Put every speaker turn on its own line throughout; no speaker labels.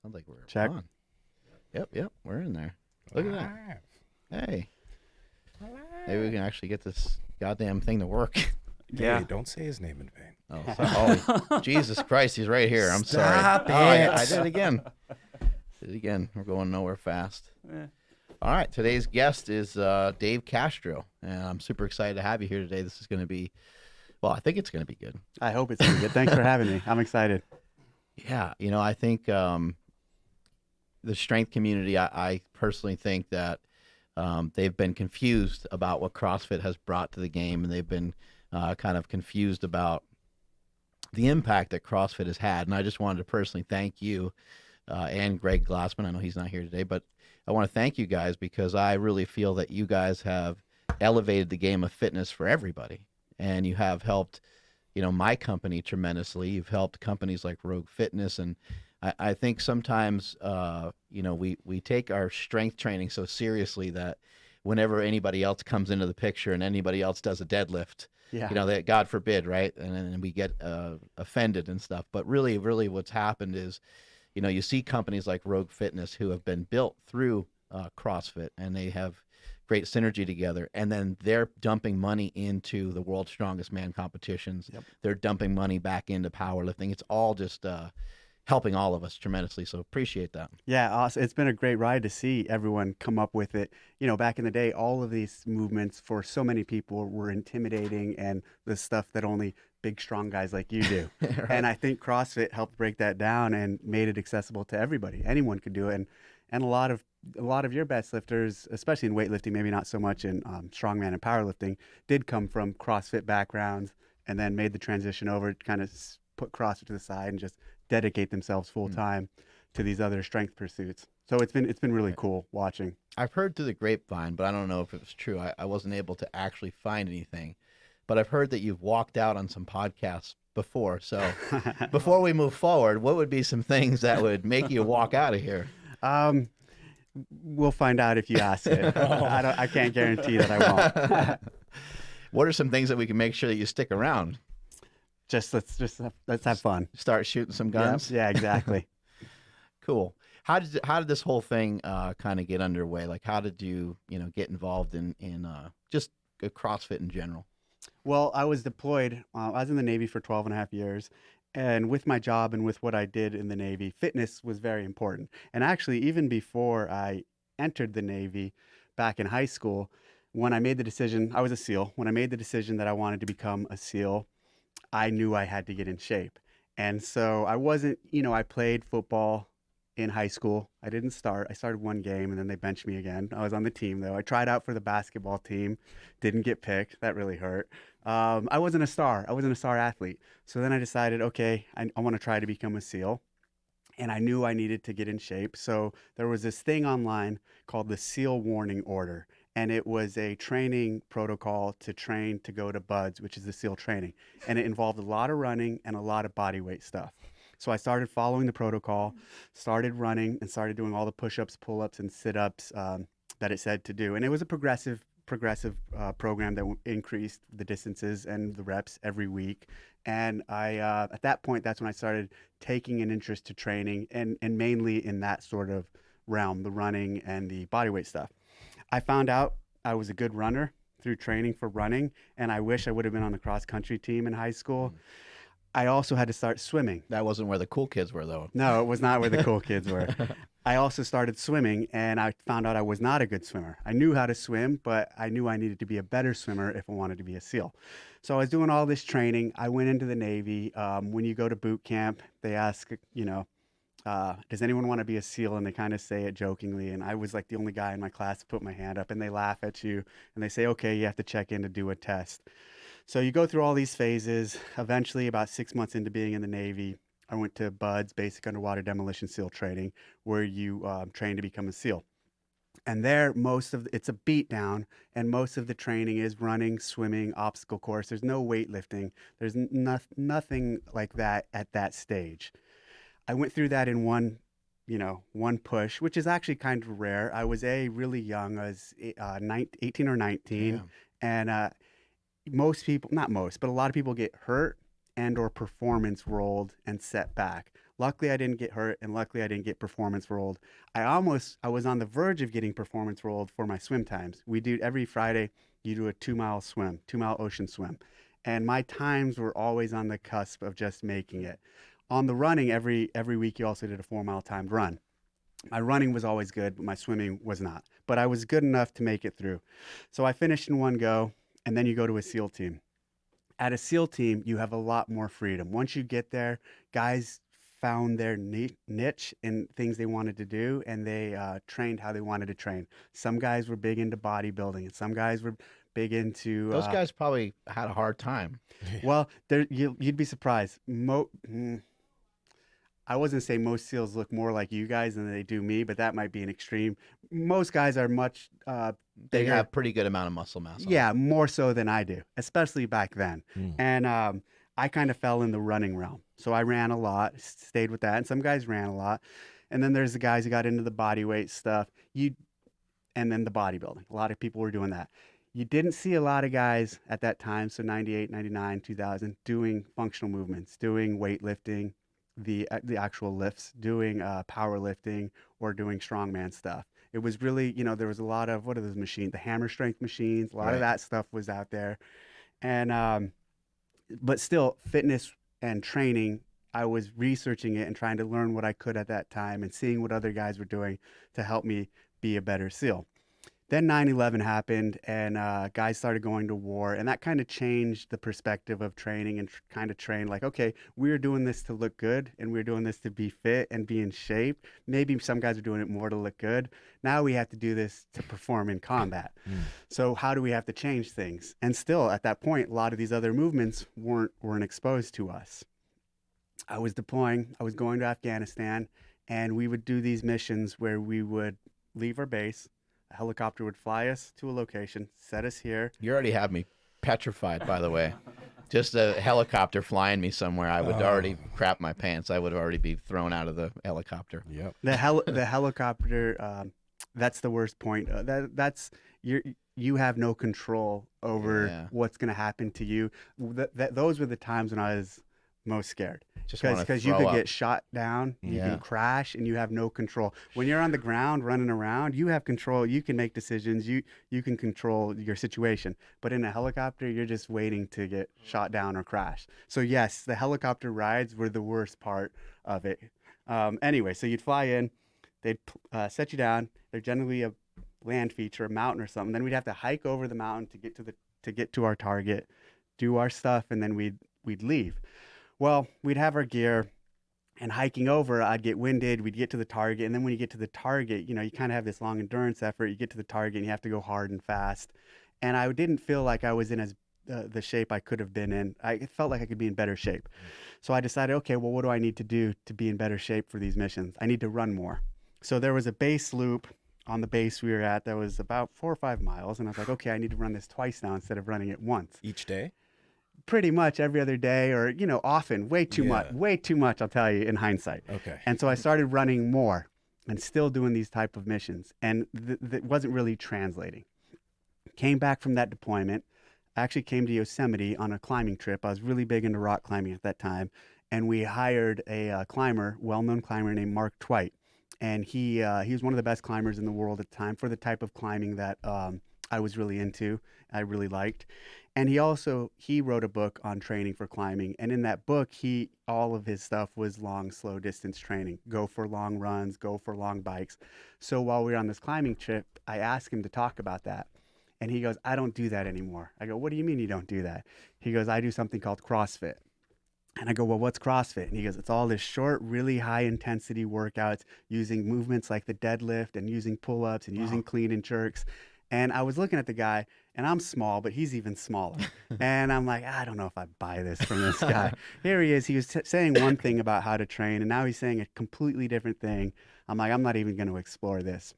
Sounds like we're
Check.
on. Yep, we're in there. Look at that. Hey, maybe we can actually get this goddamn thing to work.
Yeah.
Hey, don't say his name in vain.
Oh, Jesus Christ, he's right here. I'm sorry.
Stop
Oh, yeah,
it.
I did it again. We're going nowhere fast. All right, today's guest is Dave Castro, and I'm super excited to have you here today. This is going to be, well, I think it's going to be good.
I hope it's going to be good. Thanks for having me. I'm excited.
Yeah, I think the strength community, I personally think that they've been confused about what CrossFit has brought to the game, and they've been kind of confused about the impact that CrossFit has had. And I just wanted to personally thank you and Greg Glassman. I know he's not here today, but I want to thank you guys because I really feel that you guys have elevated the game of fitness for everybody, and you have helped my company tremendously. You've helped companies like Rogue Fitness, and I think sometimes we take our strength training so seriously that whenever anybody else comes into the picture and anybody else does a deadlift, that God forbid, right? And then we get offended and stuff. But really what's happened is, you see companies like Rogue Fitness who have been built through CrossFit, and they have great synergy together, and then they're dumping money into the world's strongest man competitions.
Yep.
They're dumping money back into powerlifting. It's all just helping all of us tremendously. So appreciate that.
Yeah, awesome. It's been a great ride to see everyone come up with it. Back in the day, all of these movements for so many people were intimidating and the stuff that only big, strong guys like you do.
Right.
And I think CrossFit helped break that down and made it accessible to everybody. Anyone could do it. And a lot of your best lifters, especially in weightlifting, maybe not so much in strongman and powerlifting, did come from CrossFit backgrounds and then made the transition over to kind of put CrossFit to the side and just dedicate themselves full time to these other strength pursuits. So it's been really cool watching.
I've heard through the grapevine, but I don't know if it was true. I wasn't able to actually find anything, but I've heard that you've walked out on some podcasts before. So before we move forward, what would be some things that would make you walk out of here?
We'll find out if you ask it. I can't guarantee that I won't.
What are some things that we can make sure that you stick around?
Let's have fun.
Start shooting some guns.
Yeah, exactly.
Cool. How did this whole thing kind of get underway? Like, how did you get involved in just CrossFit in general?
Well, I was deployed. I was in the Navy for 12 and a half years. And with my job and with what I did in the Navy, fitness was very important. And actually, even before I entered the Navy back in high school, when I made the decision, I was a SEAL. When I made the decision that I wanted to become a SEAL, I knew I had to get in shape. And so I wasn't, I played football in high school. I didn't start. I started one game and then they benched me again. I was on the team though. I tried out for the basketball team, didn't get picked. That really hurt. I wasn't a star. I wasn't a star athlete. So then I decided, okay, I want to try to become a SEAL. And I knew I needed to get in shape. So there was this thing online called the SEAL Warning Order. And it was a training protocol to train to go to BUDS, which is the SEAL training. And it involved a lot of running and a lot of body weight stuff. So I started following the protocol, started running, and started doing all the push-ups, pull-ups, and sit-ups that it said to do. And it was a progressive program that increased the distances and the reps every week. And I, at that point, that's when I started taking an interest to training and mainly in that sort of realm, the running and the body weight stuff. I found out I was a good runner through training for running, and I wish I would have been on the cross-country team in high school. I also had to start swimming.
That wasn't where the cool kids were, though.
No, it was not where the cool kids were. I also started swimming, and I found out I was not a good swimmer. I knew how to swim, but I knew I needed to be a better swimmer if I wanted to be a SEAL. So I was doing all this training. I went into the Navy. When you go to boot camp, they ask, does anyone want to be a SEAL? And they kind of say it jokingly. And I was like the only guy in my class to put my hand up, and they laugh at you and they say, okay, you have to check in to do a test. So you go through all these phases. Eventually, about 6 months into being in the Navy, I went to BUDS, Basic Underwater Demolition SEAL Training, where you train to become a SEAL. And there, it's a beat down, and most of the training is running, swimming, obstacle course. There's no weightlifting. There's nothing like that at that stage. I went through that in one push, which is actually kind of rare. I was really young. I was 18 or 19, yeah. And most people, not most, but a lot of people get hurt and or performance rolled and set back. Luckily, I didn't get hurt, and luckily, I didn't get performance rolled. I was on the verge of getting performance rolled for my swim times. We do every Friday, you do a 2 mile swim, 2 mile ocean swim. And my times were always on the cusp of just making it. On the running, every week, you also did a 4 mile timed run. My running was always good, but my swimming was not. But I was good enough to make it through. So I finished in one go, and then you go to a SEAL team. At a SEAL team, you have a lot more freedom. Once you get there, guys found their niche in things they wanted to do, and they trained how they wanted to train. Some guys were big into bodybuilding, and some guys were big into,
Those guys probably had a hard time.
well, you'd be surprised. I wasn't saying most SEALs look more like you guys than they do me, but that might be an extreme. Most guys are much
They
bigger.
have pretty good amount of muscle mass on them.
Yeah, more so than I do, especially back then.
Mm.
And I kind of fell in the running realm. So I ran a lot, stayed with that. And some guys ran a lot. And then there's the guys who got into the body weight stuff. And then the bodybuilding. A lot of people were doing that. You didn't see a lot of guys at that time, so 98, 99, 2000, doing functional movements, doing weightlifting, the actual lifts, doing powerlifting, or doing strongman stuff. It was really, there was a lot of, what are those machines? The hammer strength machines. A lot of
Right.
that stuff was out there. And, but still, fitness and training, I was researching it and trying to learn what I could at that time and seeing what other guys were doing to help me be a better SEAL. Then 9/11 happened, and guys started going to war, and that kind of changed the perspective of training and kind of trained like, okay, we're doing this to look good, and we're doing this to be fit and be in shape. Maybe some guys are doing it more to look good. Now we have to do this to perform in combat.
Mm.
So how do we have to change things? And still, at that point, a lot of these other movements weren't exposed to us. I was deploying. I was going to Afghanistan, and we would do these missions where we would leave our base. A helicopter would fly us to a location, set us here.
You already have me petrified, by the way. Just a helicopter flying me somewhere, I would already crap my pants. I would already be thrown out of the helicopter.
Yep.
The helicopter. That's the worst point. That's you have no control over
Yeah.
what's going to happen to you. Those were the times when I was most scared.
Just want to
Because you
throw
could
up.
get shot down, you
Yeah.
can crash, and you have no control. When you're on the ground running around, you have control. You can make decisions. You can control your situation. But in a helicopter, you're just waiting to get shot down or crash. So yes, the helicopter rides were the worst part of it. Anyway, so you'd fly in, they'd set you down. They're generally a land feature, a mountain or something. Then we'd have to hike over the mountain to get to our target, do our stuff, and then we'd leave. Well, we'd have our gear, and hiking over, I'd get winded. We'd get to the target, and then when you get to the target, you kind of have this long endurance effort. You get to the target, and you have to go hard and fast. And I didn't feel like I was in the shape I could have been in. I felt like I could be in better shape. So I decided, okay, well, what do I need to do to be in better shape for these missions? I need to run more. So there was a base loop on the base we were at that was about 4 or 5 miles, and I was like, okay, I need to run this twice now instead of running it once.
Each day?
Pretty much every other day, or often, way too
Yeah.
much, I'll tell you, in hindsight.
Okay.
And so I started running more and still doing these type of missions, and it wasn't really translating. Came back from that deployment, actually came to Yosemite on a climbing trip. I was really big into rock climbing at that time, and we hired a climber, well-known climber named Mark Twite, and he was one of the best climbers in the world at the time for the type of climbing that I was really into, I really liked. And he wrote a book on training for climbing. And in that book, all of his stuff was long, slow distance training. Go for long runs, go for long bikes. So while we were on this climbing trip, I asked him to talk about that. And he goes, I don't do that anymore. I go, what do you mean you don't do that? He goes, I do something called CrossFit. And I go, well, what's CrossFit? And he goes, it's all this short, really high intensity workouts using movements like the deadlift and using pull-ups and using clean and jerks. And I was looking at the guy, and I'm small, but he's even smaller. And I'm like, I don't know if I buy this from this guy. Here he is. He was saying one thing about how to train, and now he's saying a completely different thing. I'm like, I'm not even going to explore this.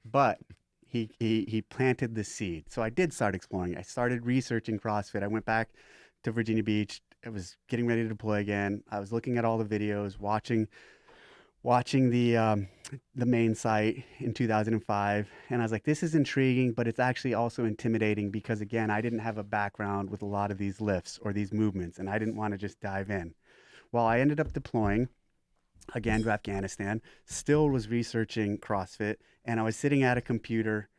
But he planted the seed. So I did start exploring. I started researching CrossFit. I went back to Virginia Beach. I was getting ready to deploy again. I was looking at all the videos, watching the main site in 2005, and I was like, this is intriguing, but it's actually also intimidating because, again, I didn't have a background with a lot of these lifts or these movements, and I didn't want to just dive in. Well, I ended up deploying, again to Afghanistan, still was researching CrossFit, and I was sitting at a computer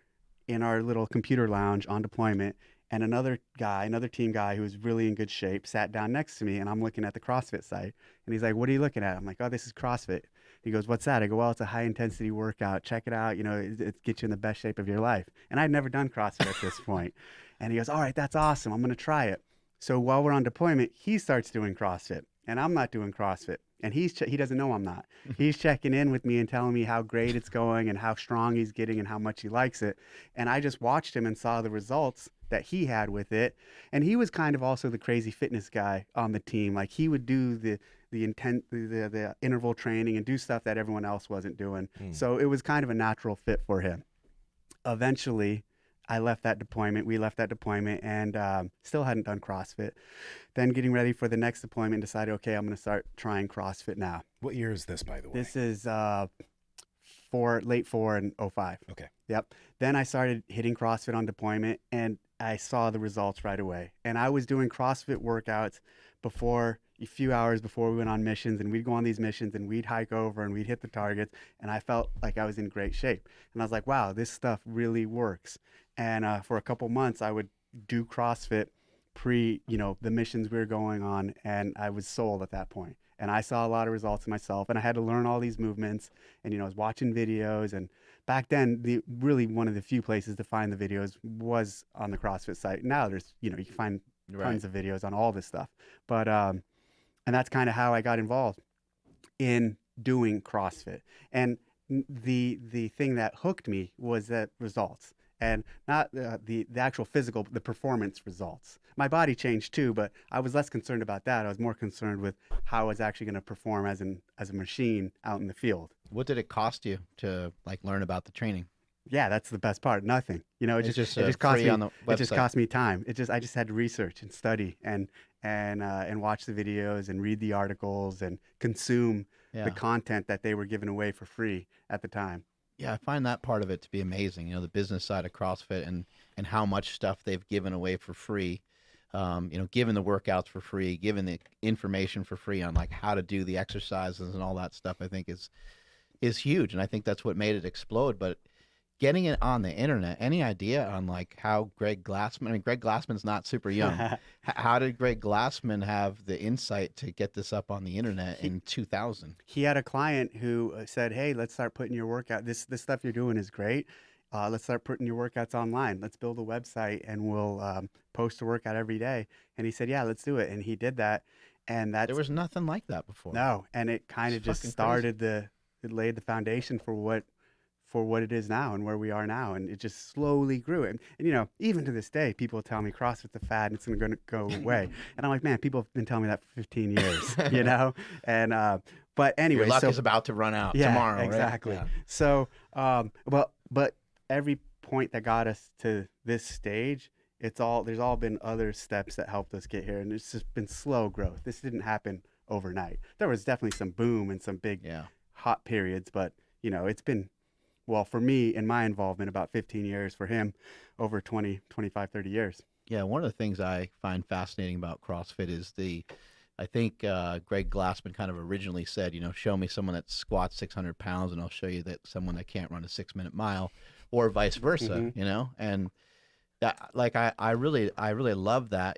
in our little computer lounge on deployment, and another guy, another team guy who was really in good shape, sat down next to me, and I'm looking at the CrossFit site, and he's like, "What are you looking at?" I'm like, "Oh, this is CrossFit." He goes, "What's that?" I go, "Well, it's a high intensity workout. Check it out. You know, it gets you in the best shape of your life." And I'd never done CrossFit at this point, and he goes, "All right, that's awesome. I'm gonna try it." So while we're on deployment, he starts doing CrossFit, and I'm not doing CrossFit. And he doesn't know I'm not. He's checking in with me and telling me how great it's going and how strong he's getting and how much he likes it. And I just watched him and saw the results that he had with it. And he was kind of also the crazy fitness guy on the team. Like he would do the interval training and do stuff that everyone else wasn't doing.
Mm.
So it was kind of a natural fit for him. Eventually, I left that deployment. We left that deployment and still hadn't done CrossFit. Then getting ready for the next deployment, decided, okay, I'm going to start trying CrossFit now.
What year is this, by the way?
This is late 4 and '05.
Okay.
Yep. Then I started hitting CrossFit on deployment, and I saw the results right away. And I was doing CrossFit workouts before, a few hours before we went on missions, and we'd go on these missions and we'd hike over and we'd hit the targets, and I felt like I was in great shape. And I was like, wow, this stuff really works. And for a couple months, I would do CrossFit the missions we were going on, and I was sold at that point. And I saw a lot of results myself, and I had to learn all these movements, and I was watching videos. And back then, really one of the few places to find the videos was on the CrossFit site. Now there's you can find tons of videos on all this stuff, but and that's kind of how I got involved in doing CrossFit. And the thing that hooked me was that results, and not the actual physical, the performance results. My body changed too, but I was less concerned about that. I was more concerned with how I was actually going to perform as a machine out in the field.
What did it cost you to learn about the training?
Yeah, that's the best part. Nothing.
It just
cost
free
me.
on the
It just
website.
cost me time. I just had to research and study and watch the videos and read the articles and consume
Yeah.
the content that they were giving away for free at the time.
Yeah, I find that part of it to be amazing. The business side of CrossFit and how much stuff they've given away for free. Giving the workouts for free, giving the information for free on how to do the exercises and all that stuff. I think is huge, and I think that's what made it explode. But getting it on the internet, any idea on how Greg Glassman? I mean, Greg Glassman's not super young. How did Greg Glassman have the insight to get this up on the internet in 2000?
He had a client who said, "Hey, let's start putting your workout. This stuff you're doing is great. Let's start putting your workouts online. Let's build a website and we'll post a workout every day." And he said, "Yeah, let's do it." And he did that, and
There was nothing like that before.
no, and it kind of
It's
just
fucking
started it laid the foundation for what it is now and where we are now, and it just slowly grew. And even to this day, people tell me CrossFit's a fad and it's going to go away. And I'm like, man, people have been telling me that for 15 years, And but anyway,
Your luck
so
is about to run out
yeah,
tomorrow, right?
exactly.
Yeah.
So, but every point that got us to this stage, there's all been other steps that helped us get here, and it's just been slow growth. This didn't happen overnight. There was definitely some boom and some big
Yeah.
hot periods, but it's been, well, for me and my involvement, about 15 years. For him, over 20, 25, 30 years.
Yeah, one of the things I find fascinating about CrossFit is I think Greg Glassman kind of originally said, show me someone that squats 600 pounds and I'll show you that someone that can't run a 6-minute mile, or vice versa, and that, I really love that.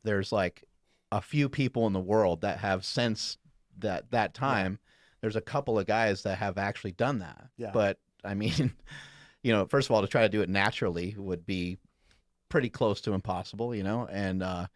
There's a few people in the world that have since that time. Yeah. There's a couple of guys that have actually done that.
Yeah.
But I mean, first of all, to try to do it naturally would be pretty close to impossible, and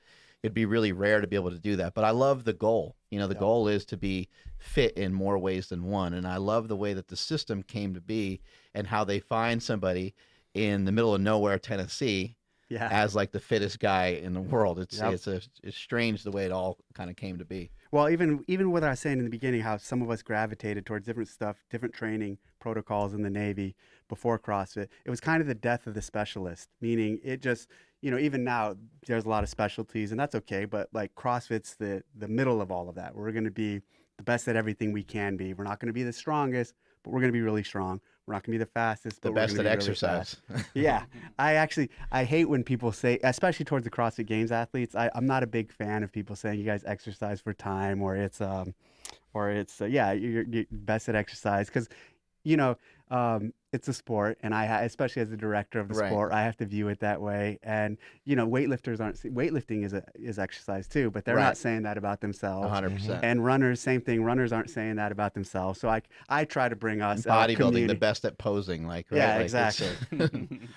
it'd be really rare to be able to do that. But I love the goal. The goal is to be fit in more ways than one. And I love the way that the system came to be and how they find somebody in the middle of nowhere, Tennessee, as the fittest guy in the world. It's strange the way it all kind of came to be.
Well, even what I was saying in the beginning, how some of us gravitated towards different stuff, different training protocols in the Navy before CrossFit, it was kind of the death of the specialist, meaning it just, even now there's a lot of specialties, and that's okay, but CrossFit's the middle of all of that. We're going to be the best at everything we can be. We're not going to be the strongest, but we're going to be really strong. We're not going to be the fastest,
The
but we're
best
going to
at
be really
exercise.
fast. Yeah. I hate when people say, especially towards the CrossFit Games athletes, I'm not a big fan of people saying you guys exercise for time, or it's yeah, you're best at exercise, because you know, it's a sport, and especially as the director of the
Right.
sport, I have to view it that way. And weightlifting is exercise too, but they're
Right.
not saying that about themselves.
100%.
And runners, same thing. Runners aren't saying that about themselves. So I try to bring
And
us
bodybuilding, the
community.
best at posing, like, right?
Yeah,
Like it's
exactly.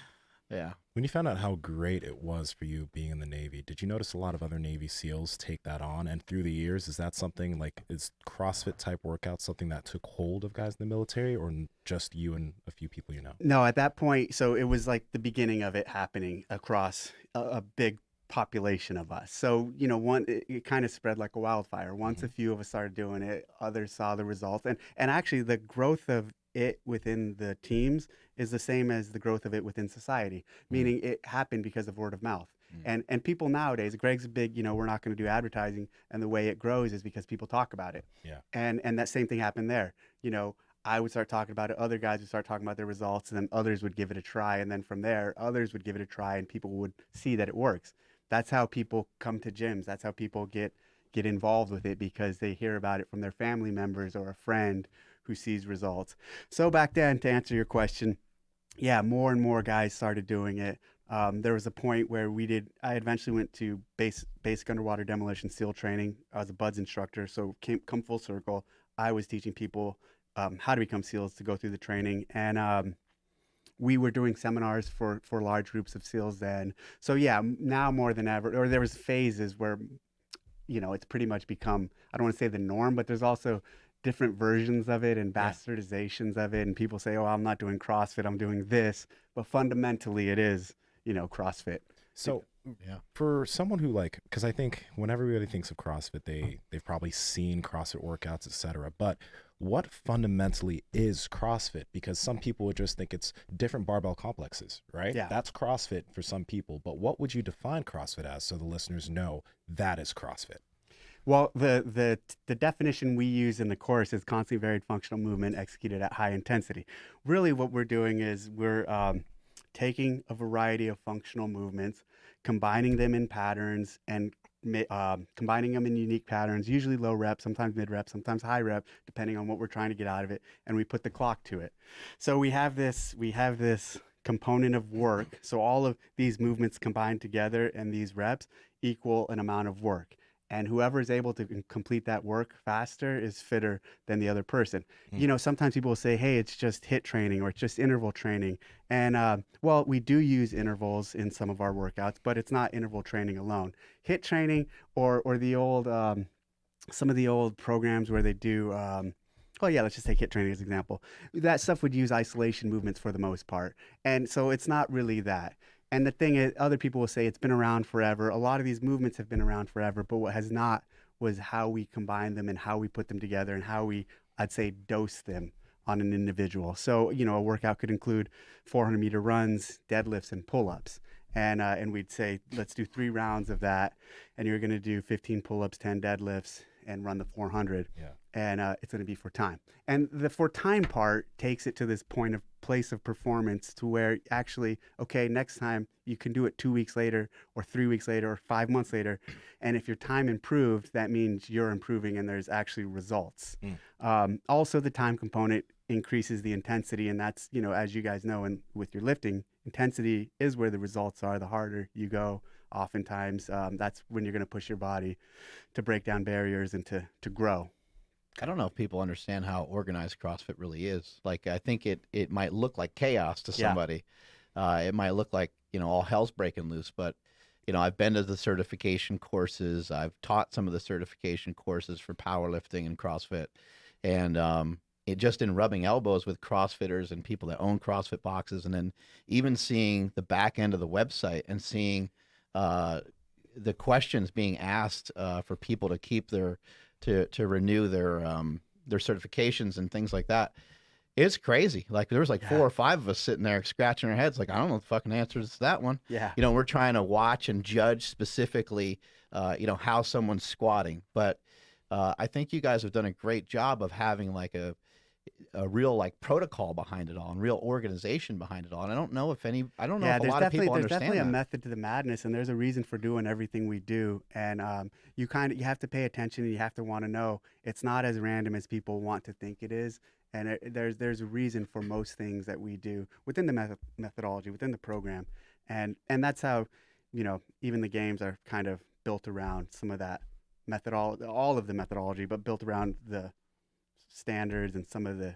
yeah.
When you found out how great it was for you being in the Navy, did you notice a lot of other Navy SEALs take that on? And through the years, is that something like, is CrossFit type workouts something that took hold of guys in the military, or just you and a few people you know?
No, at that point, so it was like the beginning of it happening across a big population of us. So, it kind of spread like a wildfire. Once a few of us started doing it, others saw the results. And actually the growth of it within the teams is the same as the growth of it within society, meaning it happened because of word of mouth. And people nowadays, Greg's big, we're not going to do advertising, and the way it grows is because people talk about it.
Yeah.
And that same thing happened there. I would start talking about it, other guys would start talking about their results, and then others would give it a try, and then from there others would give it a try, and people would see that it works. That's how people come to gyms. That's how people get involved with it, because they hear about it from their family members or a friend who sees results. So back then, to answer your question, yeah, more and more guys started doing it. There was a point where I eventually went to basic underwater demolition SEAL training. I was a BUDS instructor, so come full circle. I was teaching people how to become SEALs, to go through the training. And we were doing seminars for large groups of SEALs then. So yeah, now more than ever, or there was phases where, it's pretty much become, I don't want to say the norm, but there's also different versions of it and bastardizations of it. And people say, oh, I'm not doing CrossFit, I'm doing this. But fundamentally it is, CrossFit.
So
Yeah.
for someone who, like, because I think when everybody thinks of CrossFit, they've probably seen CrossFit workouts, etc. But what fundamentally is CrossFit? Because some people would just think it's different barbell complexes, right?
Yeah.
That's CrossFit for some people. But what would you define CrossFit as, so the listeners know that is CrossFit?
Well, the definition we use in the course is constantly varied functional movement executed at high intensity. Really what we're doing is we're taking a variety of functional movements, combining them in patterns, and combining them in unique patterns, usually low rep, sometimes mid rep, sometimes high rep, depending on what we're trying to get out of it. And we put the clock to it. So we have this component of work. So all of these movements combined together and these reps equal an amount of work. And whoever is able to complete that work faster is fitter than the other person. Sometimes people will say, hey, it's just HIIT training, or it's just interval training. And well, we do use intervals in some of our workouts, but it's not interval training alone. HIIT training, or the old, some of the old programs where they do, well, yeah, let's just take HIIT training as an example. That stuff would use isolation movements for the most part. And so it's not really that. And the thing is, other people will say it's been around forever. A lot of these movements have been around forever, but what has not was how we combine them and how we put them together, and how we, I'd say, dose them on an individual. So, a workout could include 400-meter runs, deadlifts, and pull-ups. And we'd say, let's do 3 rounds of that. And you're going to do 15 pull-ups, 10 deadlifts, and run the 400.
Yeah.
And it's going to be for time. And the for time part takes it to this place of performance, to where actually, okay, next time you can do it 2 weeks later, or 3 weeks later, or 5 months later. And if your time improved, that means you're improving and there's actually results. Also, the time component increases the intensity. And that's, as you guys know, and with your lifting, intensity is where the results are. The harder you go, oftentimes, that's when you're going to push your body to break down barriers and to grow.
I don't know if people understand how organized CrossFit really is. Like, I think it might look like chaos to somebody. It might look like, all hell's breaking loose. But, I've been to the certification courses. I've taught some of the certification courses for powerlifting and CrossFit. And it just in rubbing elbows with CrossFitters and people that own CrossFit boxes, and then even seeing the back end of the website and seeing the questions being asked for people to keep to renew their certifications and things like that. It's crazy. Like, there was like 4 or 5 of us sitting there scratching our heads. Like, I don't know the fucking answers to that one.
Yeah.
We're trying to watch and judge specifically, how someone's squatting. But I think you guys have done a great job of having like a real like protocol behind it all and real organization behind it all. And I don't know if
Yeah,
a lot of people
there's definitely
understand
a
that.
method to the madness, and there's a reason for doing everything we do. And you have to pay attention, and you have to want to know. It's not as random as people want to think it is. And there's a reason for most things that we do within the methodology, within the program, and that's how, even the games are kind of built around some of that methodology, all of the methodology, but built around the standards and some of the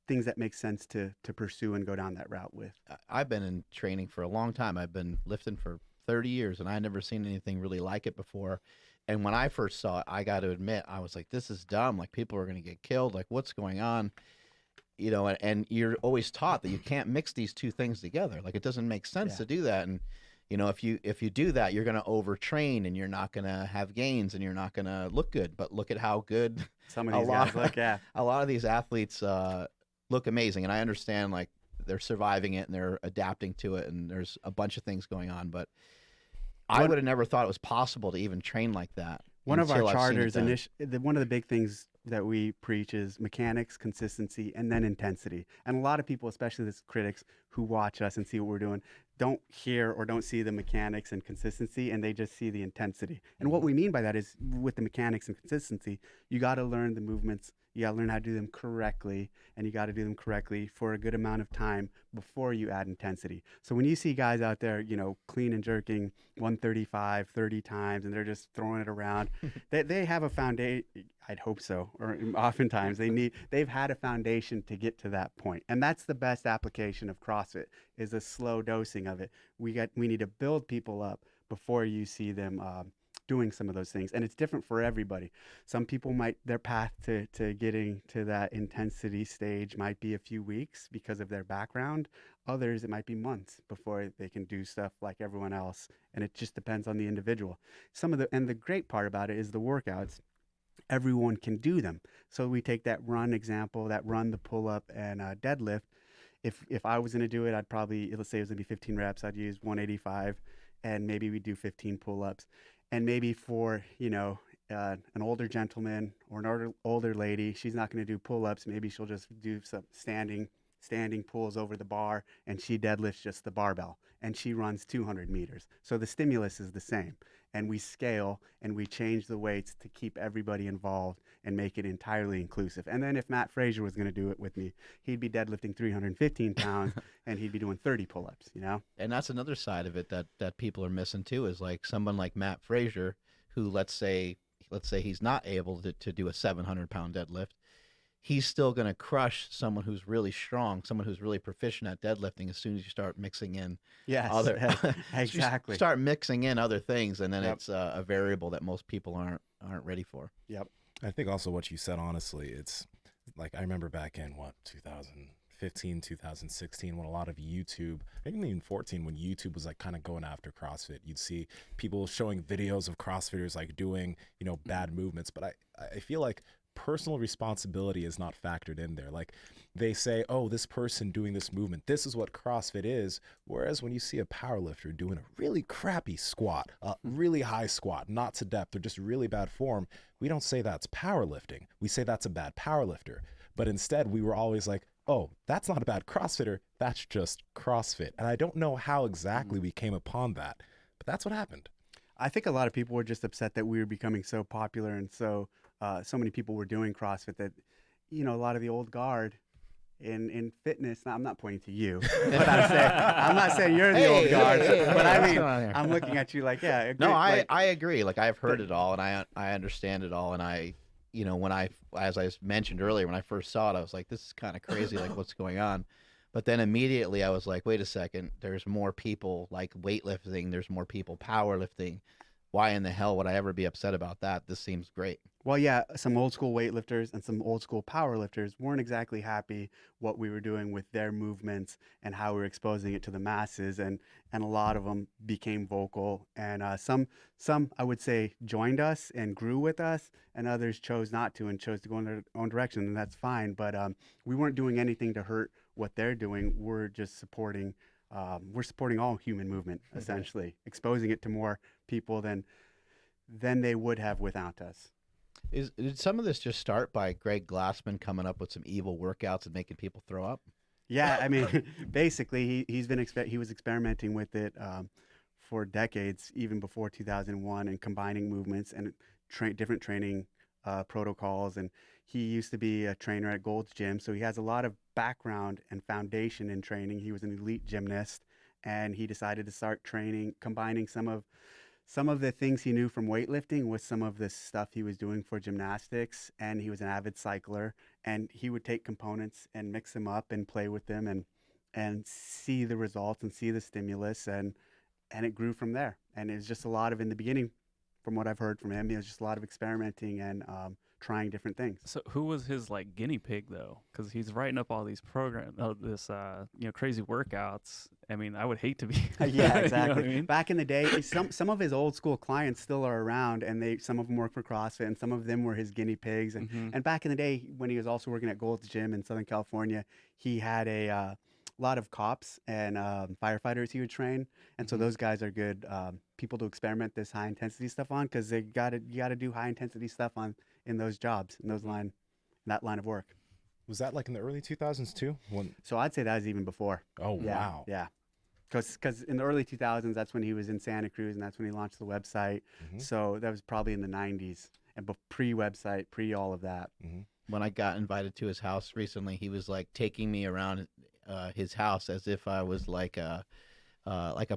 things that make sense to pursue and go down that route with.
I've been in training for a long time. I've been lifting for 30 years, and I never seen anything really like it before. And when I first saw it, I got to admit, I was like, this is dumb. Like, people are going to get killed. Like, what's going on? And you're always taught that you can't mix these two things together. Like, it doesn't make sense
Yeah.
to do that. And, if you do that, you're going to overtrain, and you're not going to have gains, and you're not going to look good. But look at how good
Some of
a
these
lot,
guys look, yeah.
a lot of these athletes look amazing. And I understand, like, they're surviving it and they're adapting to it, and there's a bunch of things going on. But I would have never thought it was possible to even train like that.
One of our
until I've seen it
charters,
done.
one of the big things that we preach is mechanics, consistency, and then intensity. And a lot of people, especially the critics who watch us and see what we're doing, don't hear or don't see the mechanics and consistency, and they just see the intensity. And what we mean by that is, with the mechanics and consistency, you got to learn the movements. You got to learn how to do them correctly, and you got to do them correctly for a good amount of time before you add intensity. So when you see guys out there, clean and jerking 135 30 times, and they're just throwing it around, they have a foundation. I'd hope so. Or oftentimes they've had a foundation to get to that point. And that's the best application of CrossFit, is a slow dosing of it. We need to build people up before you see them doing some of those things. And it's different for everybody. Some people their path to getting to that intensity stage might be a few weeks because of their background. Others, it might be months before they can do stuff like everyone else. And it just depends on the individual. And the great part about it is the workouts, everyone can do them. So we take that run example, that run, the pull up, and deadlift. If I was going to do it, I'd probably, let's say it was going to be 15 reps, I'd use 185, and maybe we do 15 pull ups. And maybe for, an older gentleman or an older lady, she's not going to do pull ups. Maybe she'll just do some standing pulls over the bar, and she deadlifts just the barbell, and she runs 200 meters. So the stimulus is the same, and we scale and we change the weights to keep everybody involved and make it entirely inclusive. And then if Matt Frazier was going to do it with me, he'd be deadlifting 315 pounds and he'd be doing 30 pull-ups,
And that's another side of it that people are missing too, is like someone like Matt Frazier, who let's say he's not able to do a 700-pound deadlift. He's still going to crush someone who's really strong, someone who's really proficient at deadlifting, as soon as you start mixing in
exactly.
start mixing in other things, and then
Yep.
it's a variable that most people aren't ready for.
Yep.
I think also what you said, honestly, it's like, I remember back in 2015, 2016, when a lot of YouTube, maybe even 14, when YouTube was like kind of going after CrossFit, you'd see people showing videos of CrossFitters like doing, bad movements. But I feel like personal responsibility is not factored in there. Like, they say, oh, this person doing this movement, this is what CrossFit is. Whereas when you see a powerlifter doing a really crappy squat, a really high squat, not to depth, or just really bad form, we don't say that's powerlifting. We say that's a bad powerlifter. But instead, we were always like, oh, that's not a bad CrossFitter, that's just CrossFit. And I don't know how exactly we came upon that, but that's what happened.
I think a lot of people were just upset that we were becoming so popular, and so many people were doing CrossFit that, a lot of the old guard in fitness. Now, I'm not pointing to you, but I'm not saying you're the old guard, but I mean, I'm looking at you like, yeah.
No, I agree. Like, I've heard it all, and I understand it all, and as I mentioned earlier, when I first saw it, I was like, this is kind of crazy. Like, what's going on? But then immediately I was like, wait a second, there's more people like weightlifting, there's more people powerlifting. Why in the hell would I ever be upset about that? This seems great.
Well, yeah, some old school weightlifters and some old school powerlifters weren't exactly happy what we were doing with their movements and how we were exposing it to the masses, and a lot of them became vocal, and some I would say joined us and grew with us, and others chose not to and chose to go in their own direction, and that's fine. But we weren't doing anything to hurt what they're doing. We're just supporting. We're supporting all human movement, essentially, exposing it to more people than they would have without us.
Did some of this just start by Greg Glassman coming up with some evil workouts and making people throw up?
Yeah, I mean, basically, he was experimenting with it for decades, even before 2001, and combining movements and different training protocols. And he used to be a trainer at Gold's Gym, so he has a lot of background and foundation in training. He was an elite gymnast, and he decided to start training, combining some of the things he knew from weightlifting with some of the stuff he was doing for gymnastics. And he was an avid cycler, and he would take components and mix them up and play with them and see the results and see the stimulus, and it grew from there. And it was just a lot of, in the beginning, from what I've heard from him, it was just a lot of experimenting and trying different things.
So who was his like guinea pig though? Because he's writing up all these programs, this crazy workouts. I mean, I would hate to be.
Yeah, exactly.
You know what I mean?
Back in the day, some of his old school clients still are around, and some of them work for CrossFit, and some of them were his guinea pigs. And back in the day, when he was also working at Gold's Gym in Southern California, he had a lot of cops and firefighters he would train, and so those guys are good people to experiment this high intensity stuff on, because you got to do high intensity stuff in those jobs, in that line of work.
Was that like in the early 2000s too?
So I'd say that was even before.
Oh,
Yeah,
wow.
yeah. Because in the early 2000s, that's when he was in Santa Cruz, and that's when he launched the website. So that was probably in the 90s, and pre-website, pre all of that.
When I got invited to his house recently, he was like taking me around his house as if I was like a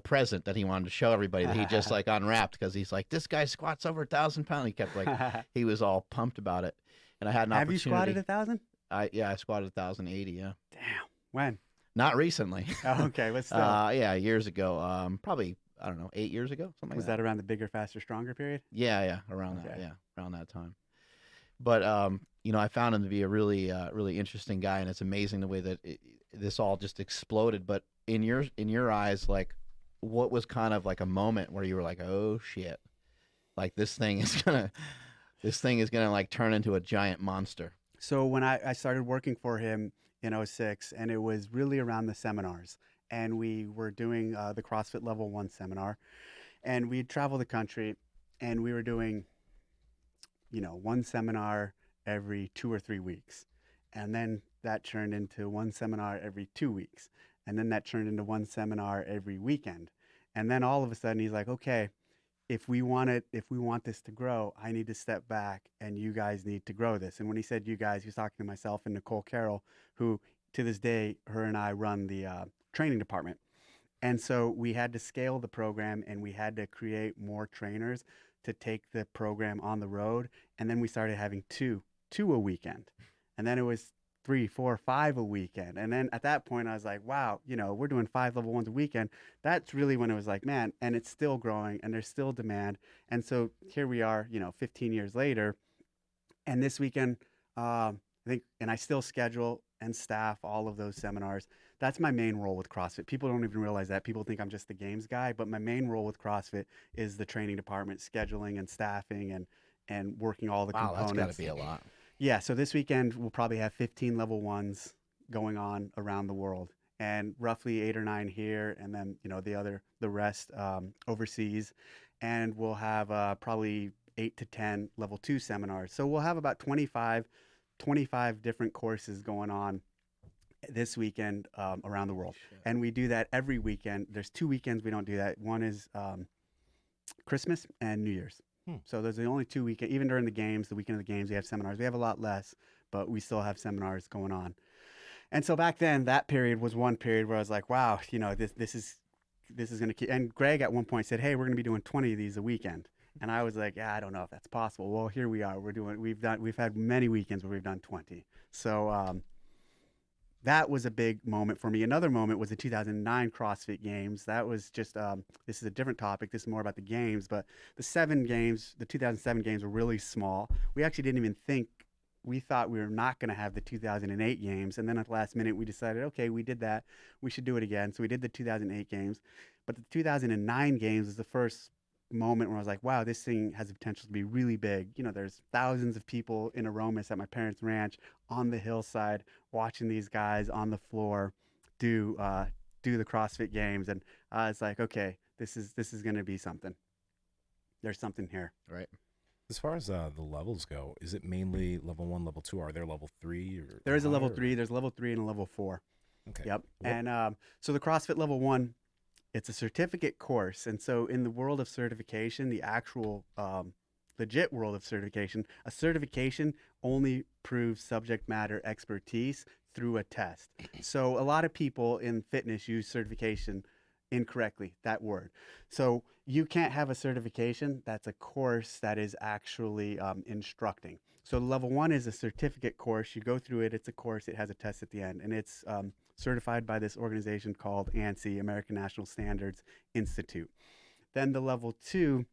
present that he wanted to show everybody that he just like unwrapped, because he's like, this guy squats over 1,000 pounds. He kept like, he was all pumped about it. And I had an
Have
opportunity.
you squatted 1,000?
I squatted 1,080. Yeah.
Damn. When?
Not recently.
Oh, okay. But still.
Yeah, years ago. Probably, I don't know, 8 years ago, something
Was
like that.
that around the bigger, faster, stronger period?
Yeah, around that.
Okay.
Yeah, around that time. But I found him to be a really, really interesting guy, and it's amazing the way that this all just exploded. But in your eyes, like, what was kind of like a moment where you were like, oh shit, like this thing is gonna like turn into a giant monster?
So when I started working for him in '06, and it was really around the seminars, and we were doing the CrossFit Level 1 seminar, and we'd travel the country, and we were doing, one seminar every 2 or 3 weeks. And then that turned into one seminar every 2 weeks. And then that turned into one seminar every weekend. And then all of a sudden he's like, okay, if we want this to grow, I need to step back, and you guys need to grow this. And when he said you guys, he was talking to myself and Nicole Carroll, who to this day, her and I run the training department. And so we had to scale the program, and we had to create more trainers to take the program on the road. And then we started having two a weekend. And then it was 3, 4, 5 a weekend. And then at that point I was like, wow, we're doing 5 level 1s a weekend. That's really when it was like, man, and it's still growing, and there's still demand. And so here we are, 15 years later. And this weekend, I think, and I still schedule and staff all of those seminars. That's my main role with CrossFit. People don't even realize that. People think I'm just the games guy, but my main role with CrossFit is the training department, scheduling and staffing and working all the components.
Wow, that's got to be a lot.
Yeah, so this weekend we'll probably have 15 level 1s going on around the world, and roughly 8 or 9 here, and then the rest overseas, and we'll have probably 8 to 10 level 2 seminars. So we'll have about 25 different courses going on this weekend around the world.
Shit.
And we do that every weekend. There's 2 weekends we don't do that. One is Christmas and New Year's. So those are the only 2 weekends. Even during the games, the weekend of the games, we have seminars. We have a lot less, but we still have seminars going on. And so back then, that period was one period where I was like, wow, this is going to keep. And Greg at one point said, hey, we're going to be doing 20 of these a weekend. And I was like, yeah, I don't know if that's possible. Well, here we are. We've had many weekends where we've done 20. So that was a big moment for me. Another moment was the 2009 CrossFit Games. That was just, this is a different topic. This is more about the games, but the 2007 games were really small. We actually didn't even think, we thought we were not going to have the 2008 games. And then at the last minute, we decided, okay, we did that. We should do it again. So we did the 2008 games, but the 2009 games was the first moment where I was like, wow, this thing has the potential to be really big. There's thousands of people in Aromas at my parents' ranch on the hillside watching these guys on the floor do the CrossFit Games, and I was like, okay, this is going to be something. There's something here.
Right.
As far as the levels go, is it mainly level 1, level 2? Are there level 3
There is a level
higher,
3. There's level 3 and a level 4.
Okay.
Yep.
What-
And so the CrossFit level 1, it's a certificate course. And so in the world of certification, the actual legit world of certification, a certification only proves subject matter expertise through a test. So a lot of people in fitness use certification incorrectly, that word. So you can't have a certification that's a course that is actually instructing. So level 1 is a certificate course. You go through it. It's a course. It has a test at the end, and it's certified by this organization called ANSI, American National Standards Institute. Then the level 2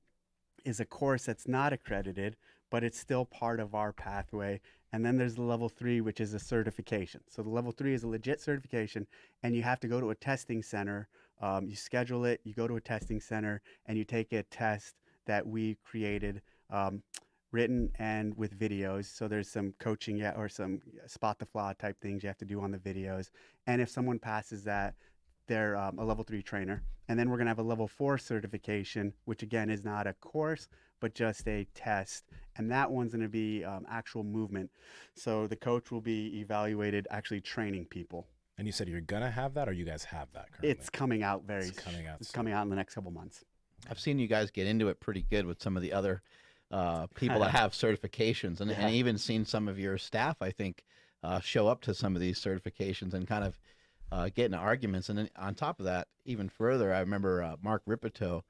is a course that's not accredited, but it's still part of our pathway. And then there's the level 3, which is a certification. So the level 3 is a legit certification, and you have to go to a testing center. You schedule it, you go to a testing center, and you take a test that we created, written and with videos. So there's some coaching or some spot the flaw type things you have to do on the videos. And if someone passes that, they're a level 3 trainer. And then we're going to have a level 4 certification, which again is not a course, but just a test. And that one's going to be actual movement. So the coach will be evaluated actually training people.
And you said you're gonna have that, or you guys have that currently?
It's coming out
It's coming out
It's
soon.
coming out in the next couple months.
I've seen you guys get into it pretty good with some of the other people that have certifications, and
Yeah.
even seen some of your staff, I think, show up to some of these certifications and kind of get into arguments. And then on top of that, even further, I remember Mark Ripito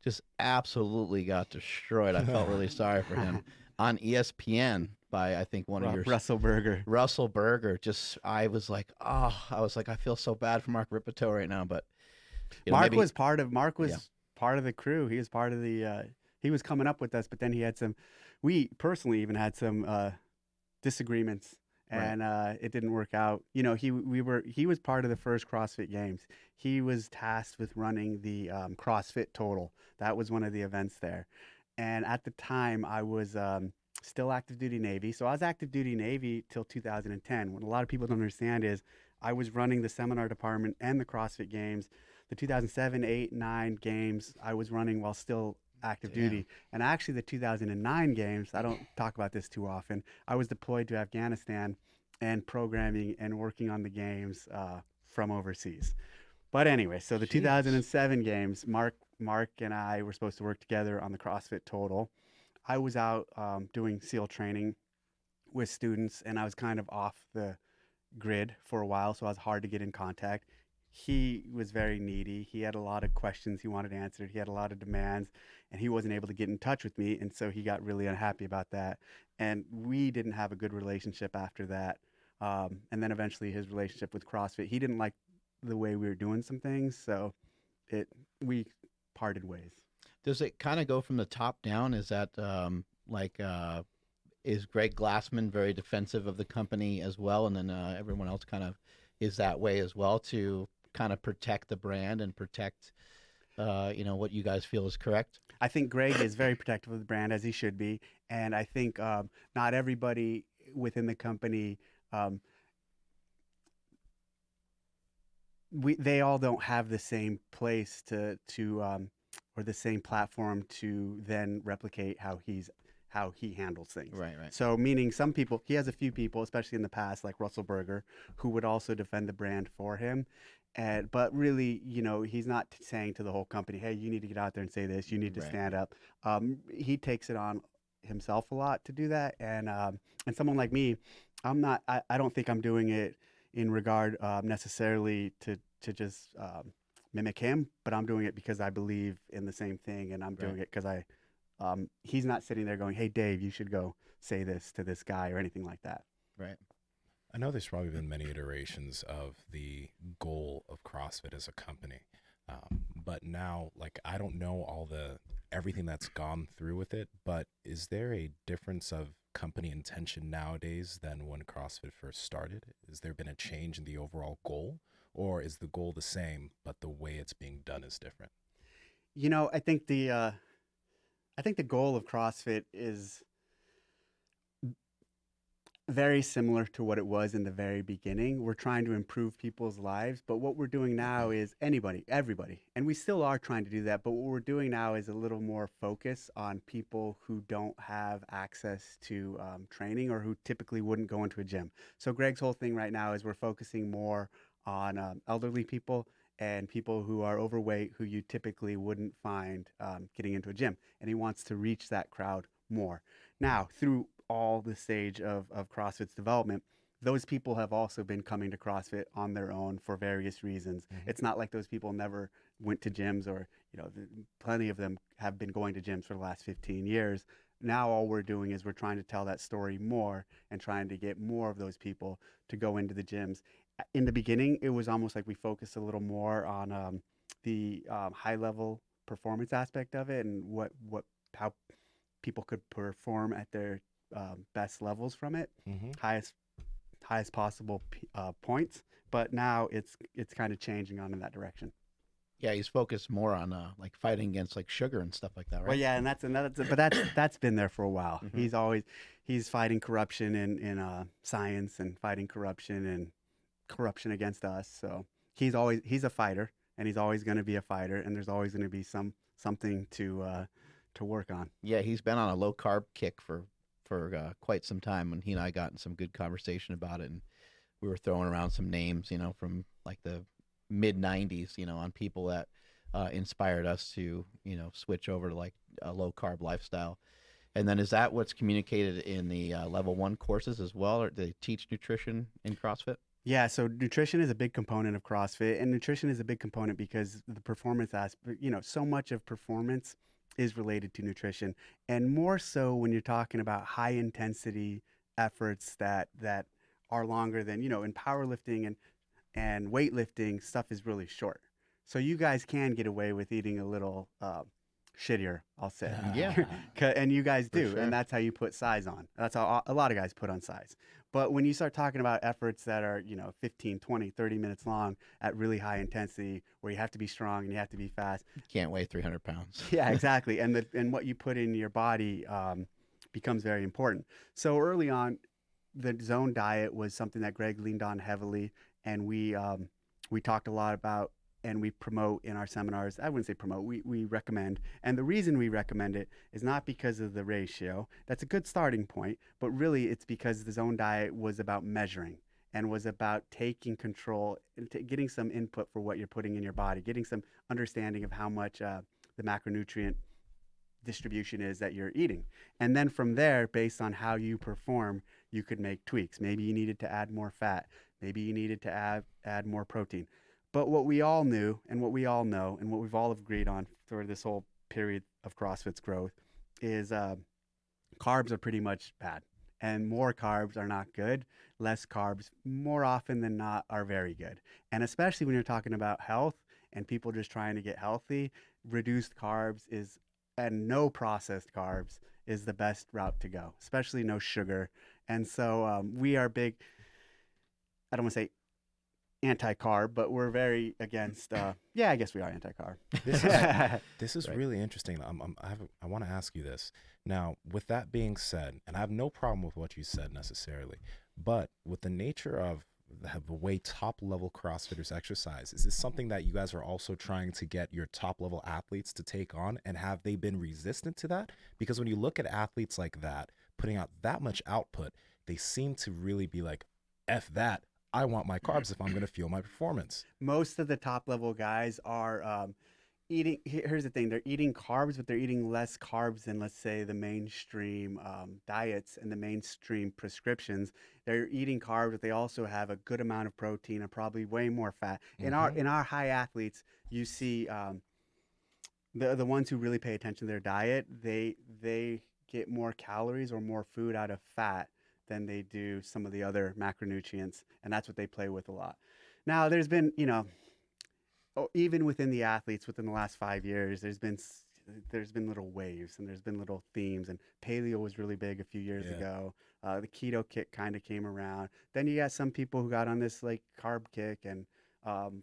just absolutely got destroyed. I felt really sorry for him on ESPN by, I think, one of your
Russell Berger.
Russell Berger. Just I was like, I feel so bad for Mark Ripito right now, but
Mark
maybe
was part of the crew. He was part of the he was coming up with us, but then we personally even had some disagreements,
Right.
and it didn't work out. He was part of the first CrossFit Games. He was tasked with running the CrossFit Total. That was one of the events there. And at the time, I was still active duty Navy. So I was active duty Navy till 2010. What a lot of people don't understand is I was running the seminar department and the CrossFit Games. The 2007, 8, 9 games I was running while still active
Damn.
duty. And actually, the 2009 games, I don't talk about this too often. I was deployed to Afghanistan and programming and working on the games from overseas. But anyway, so the
Jeez.
2007 games, Mark and I were supposed to work together on the CrossFit Total. I was out doing SEAL training with students, and I was kind of off the grid for a while, so I was hard to get in contact. He was very needy. He had a lot of questions he wanted answered. He had a lot of demands, and he wasn't able to get in touch with me, and so he got really unhappy about that. And we didn't have a good relationship after that. And then eventually his relationship with CrossFit, he didn't like the way we were doing some things, so we parted ways.
Does it kind of go from the top down? Is that is Greg Glassman very defensive of the company as well, and then everyone else kind of is that way as well to kind of protect the brand and protect what you guys feel is correct?
I think Greg is very protective of the brand, as he should be, and I think not everybody within the company they all don't have the same place to or the same platform to then replicate how he handles things.
Right.
So meaning some people, he has a few people, especially in the past, like Russell Berger, who would also defend the brand for him. But really, he's not saying to the whole company, hey, you need to get out there and say this, you need to
Right.
stand up. He takes it on himself a lot to do that. And someone like me, I don't think I'm doing it in regard necessarily to just mimic him, but I'm doing it because I believe in the same thing, and I'm doing it because he's not sitting there going, hey, Dave, you should go say this to this guy or anything like that.
Right.
I know there's probably been many iterations of the goal of CrossFit as a company, but now, like, I don't know everything that's gone through with it, but is there a difference of company intention nowadays than when CrossFit first started? Has there been a change in the overall goal, or is the goal the same, but the way it's being done is different?
I think the goal of CrossFit is Very similar to what it was in the very beginning. We're trying to improve people's lives, but what we're doing now is everybody, and we still are trying to do that, but what we're doing now is a little more focus on people who don't have access to training or who typically wouldn't go into a gym. So Greg's whole thing right now is we're focusing more on elderly people and people who are overweight who you typically wouldn't find getting into a gym, and he wants to reach that crowd more. Now, through all the stage of CrossFit's development, those people have also been coming to CrossFit on their own for various reasons. It's not like those people never went to gyms, or plenty of them have been going to gyms for the last 15 years. Now all we're doing is we're trying to tell that story more and trying to get more of those people to go into the gyms. In the beginning, it was almost like we focused a little more on the high level performance aspect of it and how people could perform at their best levels from it, highest possible points. But now it's kind of changing on in that direction.
Yeah, he's focused more on like fighting against like sugar and stuff like that, right?
Well, yeah, and that's been there for a while. He's fighting corruption in science and fighting corruption against us. So he's a fighter, and he's always going to be a fighter, and there's always going to be something to work on.
Yeah, he's been on a low carb kick for quite some time. When he and I got in some good conversation about it, and we were throwing around some names, from like the mid 90s, on people that inspired us to, switch over to like a low carb lifestyle. And then is that what's communicated in the level 1 courses as well? Or do they teach nutrition in CrossFit?
Yeah, so nutrition is a big component of CrossFit, and nutrition is a big component because the performance aspect, so much of performance is related to nutrition, and more so when you're talking about high intensity efforts that are longer than, in powerlifting and weightlifting, stuff is really short. So you guys can get away with eating a little shittier, I'll say.
Yeah.
And you guys do,
sure.
and that's how you put size on. That's how a lot of guys put on size. But when you start talking about efforts that are, 15, 20, 30 minutes long at really high intensity, where you have to be strong and you have to be fast.
You can't weigh 300 pounds.
Yeah, exactly. And what you put in your body becomes very important. So early on, the zone diet was something that Greg leaned on heavily, and we talked a lot about, and we promote in our seminars. I wouldn't say promote, we recommend. And the reason we recommend it is not because of the ratio. That's a good starting point, but really it's because the zone diet was about measuring and was about taking control, getting some input for what you're putting in your body, getting some understanding of how much the macronutrient distribution is that you're eating. And then from there, based on how you perform, you could make tweaks. Maybe you needed to add more fat. Maybe you needed to add more protein. But what we all knew and what we all know and what we've all agreed on for this whole period of CrossFit's growth is carbs are pretty much bad. And more carbs are not good. Less carbs, more often than not, are very good. And especially when you're talking about health and people just trying to get healthy, reduced carbs and no processed carbs is the best route to go, especially no sugar. And so we are big, I don't want to say anti-carb, but we're very against, I guess we are anti-carb.
This is
Right.
really interesting. I want to ask you this. Now, with that being said, and I have no problem with what you said necessarily, but with the nature of the way top level CrossFitters exercise, is this something that you guys are also trying to get your top level athletes to take on? And have they been resistant to that? Because when you look at athletes like that, putting out that much output, they seem to really be like, F that. I want my carbs if I'm going to feel my performance.
Most of the top level guys are eating. Here's the thing: they're eating carbs, but they're eating less carbs than, let's say, the mainstream diets and the mainstream prescriptions. They're eating carbs, but they also have a good amount of protein and probably way more fat. In our high athletes, you see the ones who really pay attention to their diet. They get more calories or more food out of fat than they do some of the other macronutrients, and that's what they play with a lot. Now, there's been, even within the athletes within the last 5 years, there's been little waves and there's been little themes, and paleo was really big a few years ago. The keto kick kind of came around. Then you got some people who got on this like carb kick, and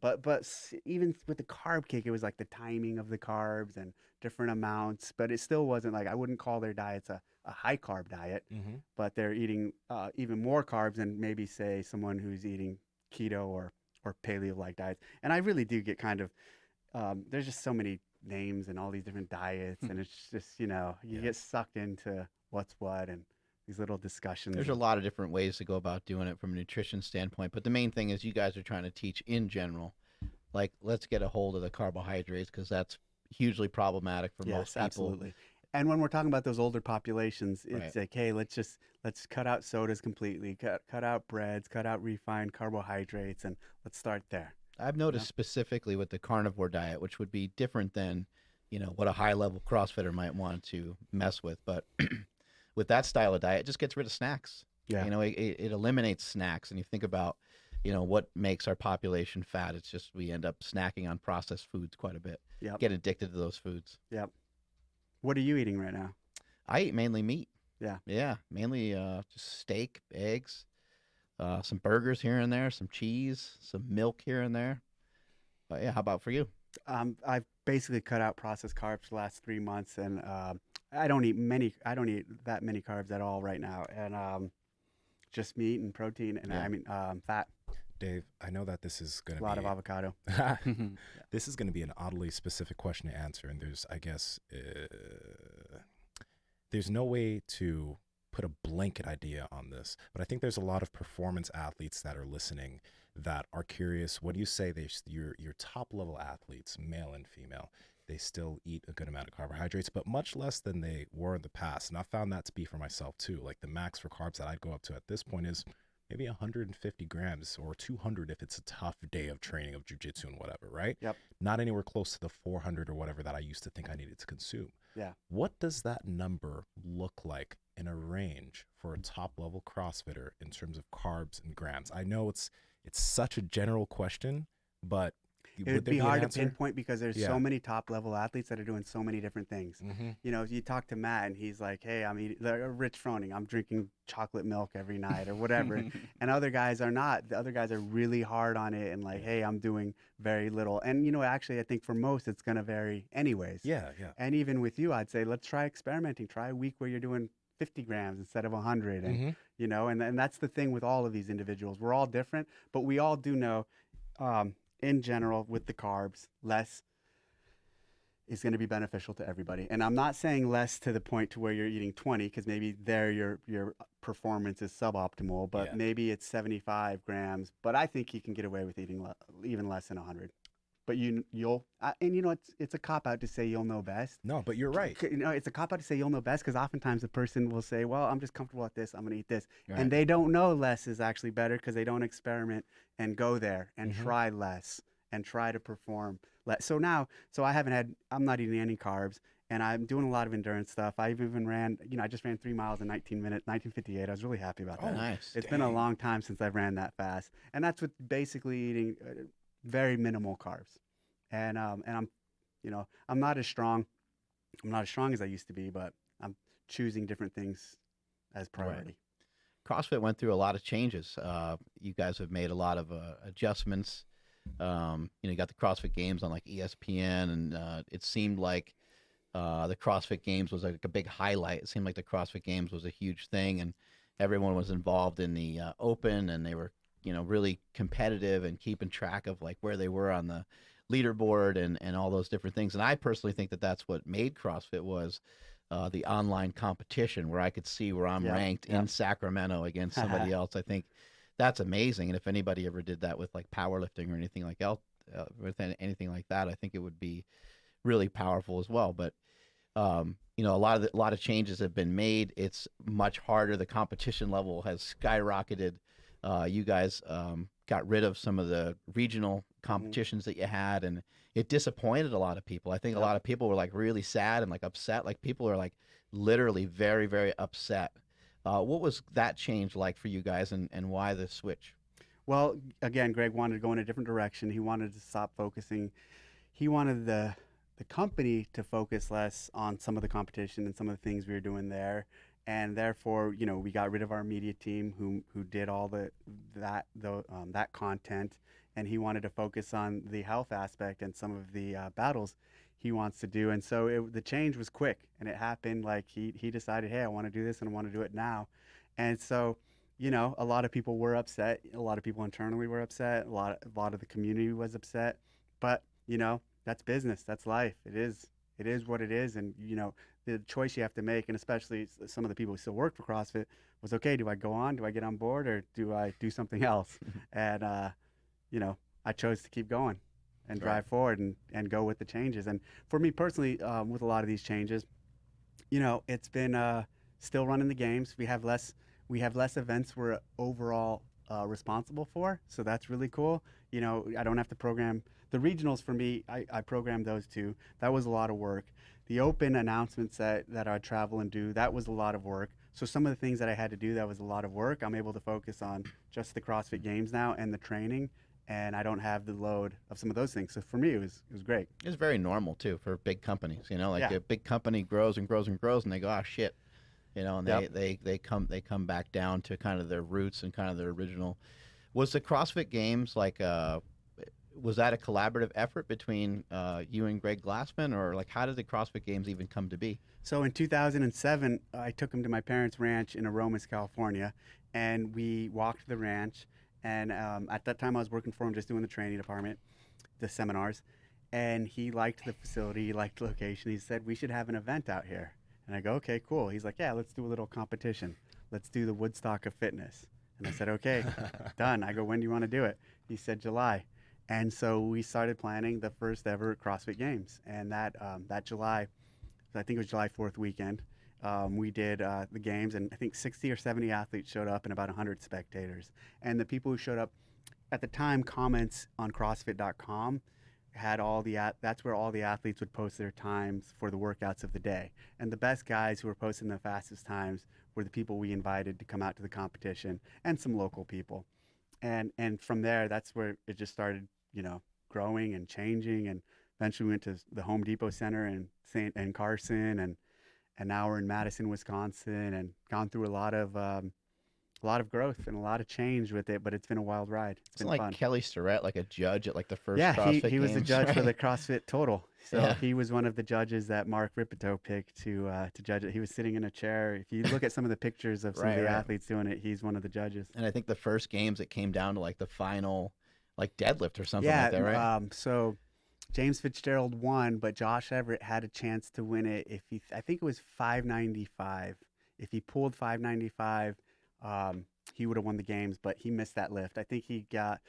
but even with the carb kick, it was like the timing of the carbs and different amounts, but it still wasn't like, I wouldn't call their diets a a high carb diet,
Mm-hmm.
but they're eating even more carbs than maybe say someone who's eating keto or paleo like diets. And I really do get kind of there's just so many names and all these different diets, and it's just, you know, you
Yeah.
get sucked into what's what and these little discussions.
There's a lot of different ways to go about doing it from a nutrition standpoint, but the main thing is you guys are trying to teach in general, like let's get a hold of the carbohydrates because that's hugely problematic for most
Yes,
people.
absolutely. And when we're talking about those older populations, it's
Right.
like, hey, let's cut out sodas completely, cut out breads, cut out refined carbohydrates, and let's start there.
I've noticed specifically with the carnivore diet, which would be different than, you know, what a high level CrossFitter might want to mess with, but with that style of diet, it just gets rid of snacks.
Yeah.
You know, it eliminates snacks, and you think about, you know, what makes our population fat. It's just we end up snacking on processed foods quite a bit.
Yep.
Get addicted to those foods.
Yep. What are you eating right now?
I eat mainly meat.
Yeah.
Yeah, mainly just steak, eggs, some burgers here and there, some cheese, some milk here and there. But yeah, how about for you?
I've basically cut out processed carbs the last 3 months, and I don't eat that many carbs at all right now, and just meat and protein, and
Yeah.
I mean fat,
Dave, I know that this is going
a
to
lot
be
of avocado.
this is going to be an oddly specific question to answer, and there's, I guess, there's no way to put a blanket idea on this, but I think there's a lot of performance athletes that are listening that are curious. What do you say your top level athletes, male and female, they still eat a good amount of carbohydrates, but much less than they were in the past? And I found that to be for myself too. Like the max for carbs that I'd go up to at this point is maybe 150 grams or 200 if it's a tough day of training of jujitsu and whatever, right?
Yep.
Not anywhere close to the 400 or whatever that I used to think I needed to consume.
Yeah.
What does that number look like in a range for a top level CrossFitter in terms of carbs and grams? I know it's such a general question, but
It
would
would
there
be
an
hard to
answer?
pinpoint because there's
Yeah.
so many top level athletes that are doing so many different things.
Mm-hmm.
You know, you talk to Matt and he's like, hey, I'm eating Rich Froning, I'm drinking chocolate milk every night or whatever. And other guys are not. The other guys are really hard on it and like, hey, I'm doing very little. And, you know, actually, I think for most, it's going to vary anyways.
Yeah, yeah.
And even with you, I'd say, let's try experimenting. Try a week where you're doing 50 grams instead of 100. And,
Mm-hmm.
you know, and that's the thing with all of these individuals. We're all different, but we all do know, in general, with the carbs, less is going to be beneficial to everybody. And I'm not saying less to the point to where you're eating 20, because maybe there your performance is suboptimal, but
Yeah.
maybe it's 75 grams. But I think you can get away with eating even less than 100. But you'll and you know it's a cop out to say you'll know best.
No, but you're right.
You know, it's a cop out to say you'll know best because oftentimes the person will say, well, I'm just comfortable at this, I'm going to eat this.
Right.
And they don't know less is actually better because they don't experiment and go there and
Mhm.
try less and try to perform less. So I'm not eating any carbs and I'm doing a lot of endurance stuff. I've even I just ran 3 miles in 19 minutes, 19:58. I was really happy about
Oh,
that.
nice.
It's been a
dang.
long time since I've ran that fast. And that's with basically eating very minimal carbs. And I'm, you know, I'm not as strong as I used to be, but I'm choosing different things as priority.
CrossFit went through a lot of changes. You guys have made a lot of adjustments. You know, you got the CrossFit Games on like ESPN, and it seemed like the CrossFit Games was like a big highlight. It seemed like the CrossFit Games was a huge thing, and everyone was involved in the open, and they were, you know, really competitive and keeping track of like where they were on the leaderboard and all those different things. And I personally think that that's what made CrossFit was the online competition where I could see where I'm
Yeah,
ranked
yeah.
in Sacramento against somebody else. I think that's amazing. And if anybody ever did that with like powerlifting or anything like anything like that, I think it would be really powerful as well. But you know, a lot of changes have been made. It's much harder. The competition level has skyrocketed. You guys got rid of some of the regional competitions that you had, and it disappointed a lot of people. I think a lot of people were like really sad and like upset. Like people are like literally very, very upset. What was that change like for you guys, and why the switch?
Well, again, Greg wanted to go in a different direction. He wanted to stop focusing. He wanted the company to focus less on some of the competition and some of the things we were doing there. And therefore, you know, we got rid of our media team who did all that content, and he wanted to focus on the health aspect and some of the battles he wants to do. And so the change was quick, and it happened like he decided, hey, I want to do this and I want to do it now. And so, you know, a lot of people were upset. A lot of people internally were upset. A lot of the community was upset. But, you know, that's business. That's life. It is what it is. And, you know, the choice you have to make, and especially some of the people who still work for CrossFit, was, okay, do I go on? Do I get on board, or do I do something else? And, you know, I chose to keep going and drive forward and go with the changes. And for me personally, with a lot of these changes, you know, it's been still running the games. We have less events we're overall responsible for, so that's really cool. You know, I don't have to program the regionals. For me, I programmed those two. That was a lot of work. The open announcements that I travel and do, that was a lot of work. So some of the things that I had to do, that was a lot of work. I'm able to focus on just the CrossFit Games now and the training, and I don't have the load of some of those things. So for me, it was great.
It's very normal too for big companies. You know, like
Yeah.
a big company grows and grows and grows, and they go, oh shit, you know, and
Yep.
they come back down to kind of their roots and kind of their original. Was the CrossFit Games like was that a collaborative effort between you and Greg Glassman, or like how did the CrossFit Games even come to be?
So in 2007, I took him to my parents' ranch in Aromas, California, and we walked the ranch. And at that time, I was working for him, just doing the training department, the seminars. And he liked the facility, he liked the location. He said, we should have an event out here. And I go, okay, cool. He's like, yeah, let's do a little competition. Let's do the Woodstock of fitness. And I said, okay, done. I go, when do you want to do it? He said, July. And so we started planning the first ever CrossFit Games. And that July, I think it was July 4th weekend, we did the games, and I think 60 or 70 athletes showed up and about 100 spectators. And the people who showed up at the time, comments on CrossFit.com had that's where all the athletes would post their times for the workouts of the day. And the best guys who were posting the fastest times were the people we invited to come out to the competition, and some local people. And from there, that's where it just started, you know, growing and changing. And eventually we went to the Home Depot Center in Carson, and now we're in Madison, Wisconsin, and gone through a lot of growth and a lot of change with it. But it's been a wild ride. It's
Isn't
been
like
fun.
Kelly Starrett like a judge at like the first
Yeah,
CrossFit
he was the
Games,
judge for
right?
the CrossFit Total. So
Yeah.
he was one of the judges that Mark Ripito picked to judge it. He was sitting in a chair. If you look at some of the pictures of some of
Right,
the
right.
athletes doing it, he's one of the judges.
And I think the first games it came down to like the final like deadlift or something
Yeah,
like that, right?
so James Fitzgerald won, but Josh Everett had a chance to win it if I think it was 595. If he pulled 595, he would have won the games, but he missed that lift. I think he got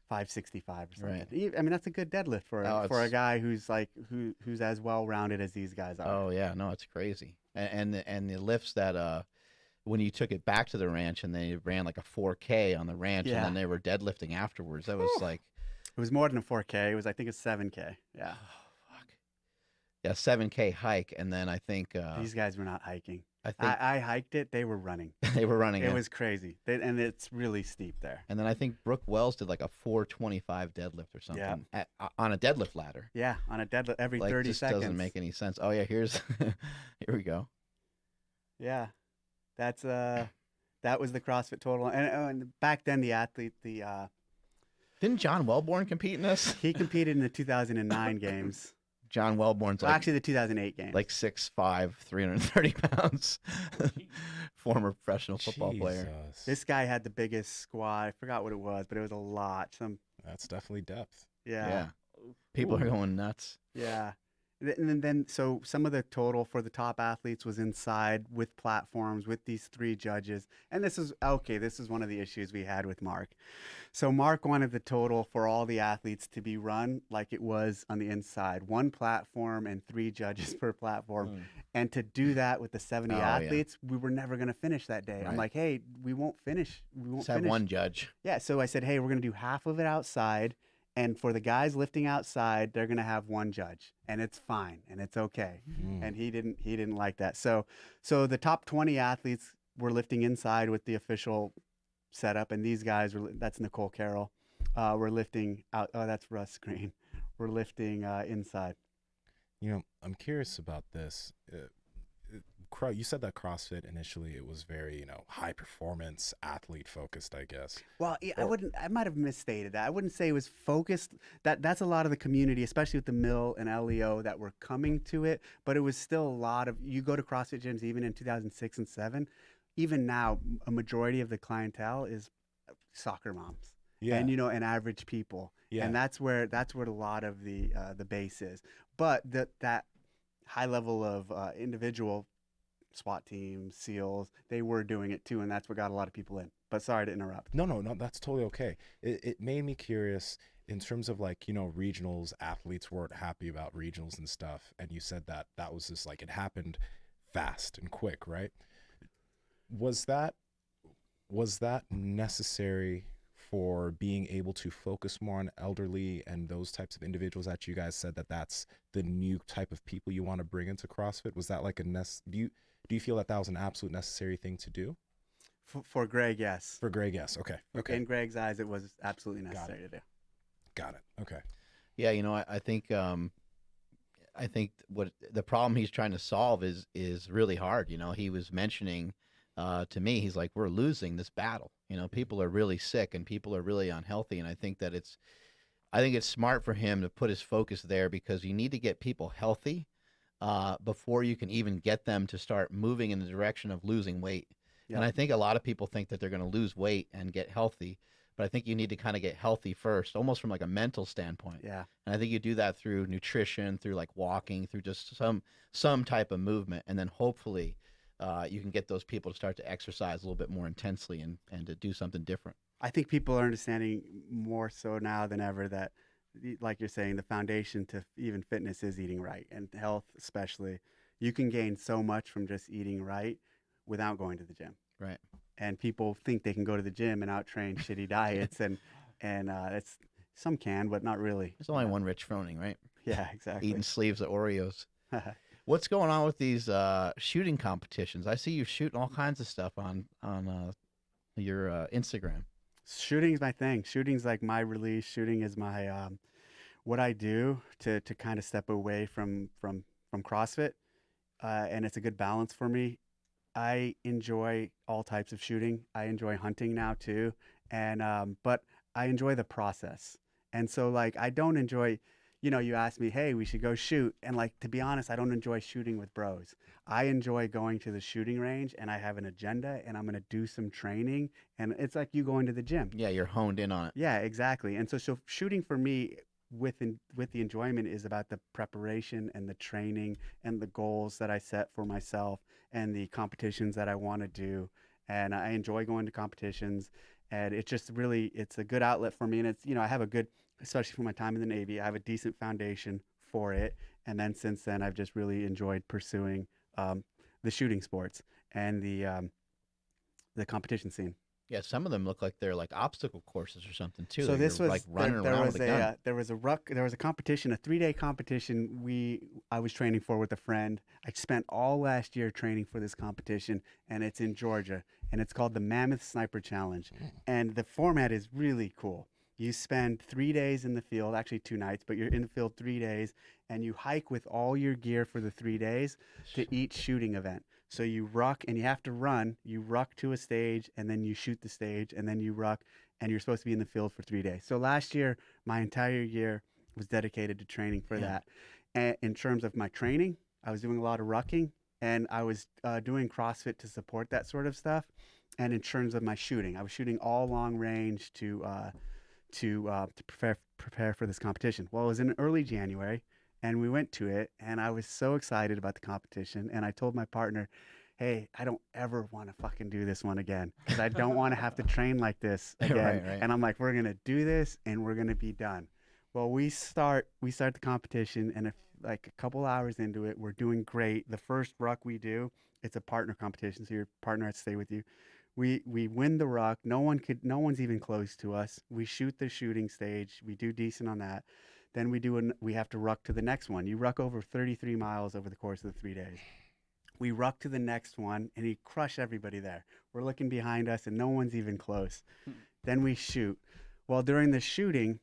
565 or something.
Right.
I mean, that's a good deadlift for a guy who's like who's as well rounded as these guys are.
Oh yeah, no, it's crazy. And the lifts that when you took it back to the ranch and they ran like a 4K on the ranch, and
Yeah.
then they were deadlifting afterwards. That was like,
It was more than a 4K. It was, I think, a 7K. Yeah.
oh, fuck. Yeah, 7K hike, and then I think
These guys were not hiking.
I think
I hiked it. They were running.
they were running
It was crazy. And it's really steep there.
and then I think Brooke Wells did like a 425 deadlift or something on a deadlift ladder.
Yeah, on a deadlift every
Like
30
just
seconds.
doesn't make any sense. Oh yeah, here's here we go.
Yeah, that's that was the CrossFit Total. And back then, the athlete,
Didn't John Wellborn compete in this?
he competed in the 2009 games.
John Wellborn's
Well,
like
actually, the 2008 games.
like 6'5", 330 pounds, former professional football player.
Jesus.
This guy had the biggest squat. I forgot what it was, but it was a lot.
That's definitely depth.
Yeah, people are going nuts.
Yeah. And then, so some of the total for the top athletes was inside with platforms with these three judges. And this is one of the issues we had with Mark. So Mark wanted the total for all the athletes to be run like it was on the inside, one platform and three judges per platform. And to do that with the 70 athletes, we were never going to finish that day.
Right.
I'm like, hey, we won't finish.
Just have one judge.
Yeah. So I said, hey, we're going to do half of it outside. And for the guys lifting outside, they're going to have one judge, and it's fine, and it's okay. And he didn't like that. So the top 20 athletes were lifting inside with the official setup, and these guys that's Nicole Carroll. We're lifting out. Oh, that's Russ Green. We're lifting inside.
You know, I'm curious about this. you said that CrossFit initially, it was very, high performance athlete focused, I guess.
Well, yeah,
Or-
I might have misstated that. I wouldn't say it was focused. That's a lot of the community, especially with the Mill and LEO, that were coming to it. But it was still a lot of, you go to CrossFit gyms even in 2006 and 7. Even now, a majority of the clientele is soccer moms
Yeah.
and and average people.
Yeah.
And that's where a lot of the base is. But that high level of individual SWAT teams, SEALs, they were doing it too, and that's what got a lot of people in. But sorry to interrupt.
No, that's totally okay. It made me curious in terms of like, regionals, athletes weren't happy about regionals and stuff. And you said that was just like, it happened fast and quick, right? Was that necessary for being able to focus more on elderly and those types of individuals that you guys said that's the new type of people you want to bring into CrossFit? Was that like do you feel that was an absolute necessary thing to do?
For Greg, yes.
For Greg, yes. Okay.
In Greg's eyes, it was absolutely necessary to do.
Got it. Okay.
Yeah, I think what the problem he's trying to solve is really hard. He was mentioning to me, he's like, we're losing this battle. People are really sick and people are really unhealthy, and I think it's smart for him to put his focus there, because you need to get people healthy before you can even get them to start moving in the direction of losing weight.
Yep.
And I think a lot of people think that they're going to lose weight and get healthy, but I think you need to kind of get healthy first, almost from like a mental standpoint.
Yeah.
And I think you do that through nutrition, through like walking, through just some type of movement, and then hopefully you can get those people to start to exercise a little bit more intensely and to do something different.
I think people are understanding more so now than ever that, like you're saying, the foundation to even fitness is eating right, and health especially. You can gain so much from just eating right without going to the gym.
Right.
And people think they can go to the gym and out-train shitty diets, and it's some can, but not really.
There's only one Rich Froning, right?
Yeah, exactly.
Eating sleeves of Oreos. What's going on with these shooting competitions? I see you shooting all kinds of stuff on your Instagram.
Shooting's my thing. Shooting's like my release. Shooting is my what I do to kind of step away from CrossFit, and it's a good balance for me. I enjoy all types of shooting. I enjoy hunting now too, and but I enjoy the process. And so like I don't enjoy, you asked me, hey, we should go shoot, and like to be honest, I don't enjoy shooting with bros. I enjoy going to the shooting range, and I have an agenda, and I'm gonna do some training, and it's like you going to the gym.
Yeah, you're honed in on it.
Yeah, exactly. And so shooting for me with the enjoyment is about the preparation and the training and the goals that I set for myself and the competitions that I want to do. And I enjoy going to competitions, and it's just really, it's a good outlet for me. And it's, I have a good, especially for my time in the Navy, I have a decent foundation for it. And then since then, I've just really enjoyed pursuing the shooting sports and the competition scene.
Yeah, some of them look like they're like obstacle courses or something too.
So this was
like running
there
around
was
with a gun.
there was a competition, a 3-day competition I was training for with a friend. I spent all last year training for this competition, and it's in Georgia, and it's called the Mammoth Sniper Challenge. And the format is really cool. You spend 3 days in the field, actually 2 nights, but you're in the field 3 days, and you hike with all your gear for the 3 days to each shooting event. So you ruck, and you have to run. You ruck to a stage, and then you shoot the stage, and then you ruck, and you're supposed to be in the field for 3 days. So last year, my entire year was dedicated to training for that. And in terms of my training, I was doing a lot of rucking, and I was doing CrossFit to support that sort of stuff. And in terms of my shooting, I was shooting all long range to prepare for this competition. Well, it was in early January, and we went to it, and I was so excited about the competition. And I told my partner, hey, I don't ever want to fucking do this one again, because I don't want to have to train like this again.
Right.
And I'm like, we're going to do this, and we're going to be done. Well, we start the competition, and like a couple hours into it, we're doing great. The first ruck we do, it's a partner competition, so your partner has to stay with you. We win the ruck. No one's even close to us. We shoot the shooting stage. We do decent on that. Then we have to ruck to the next one. You ruck over 33 miles over the course of the 3 days. We ruck to the next one, and you crush everybody there. We're looking behind us, and no one's even close. Then we shoot. Well, during the shooting,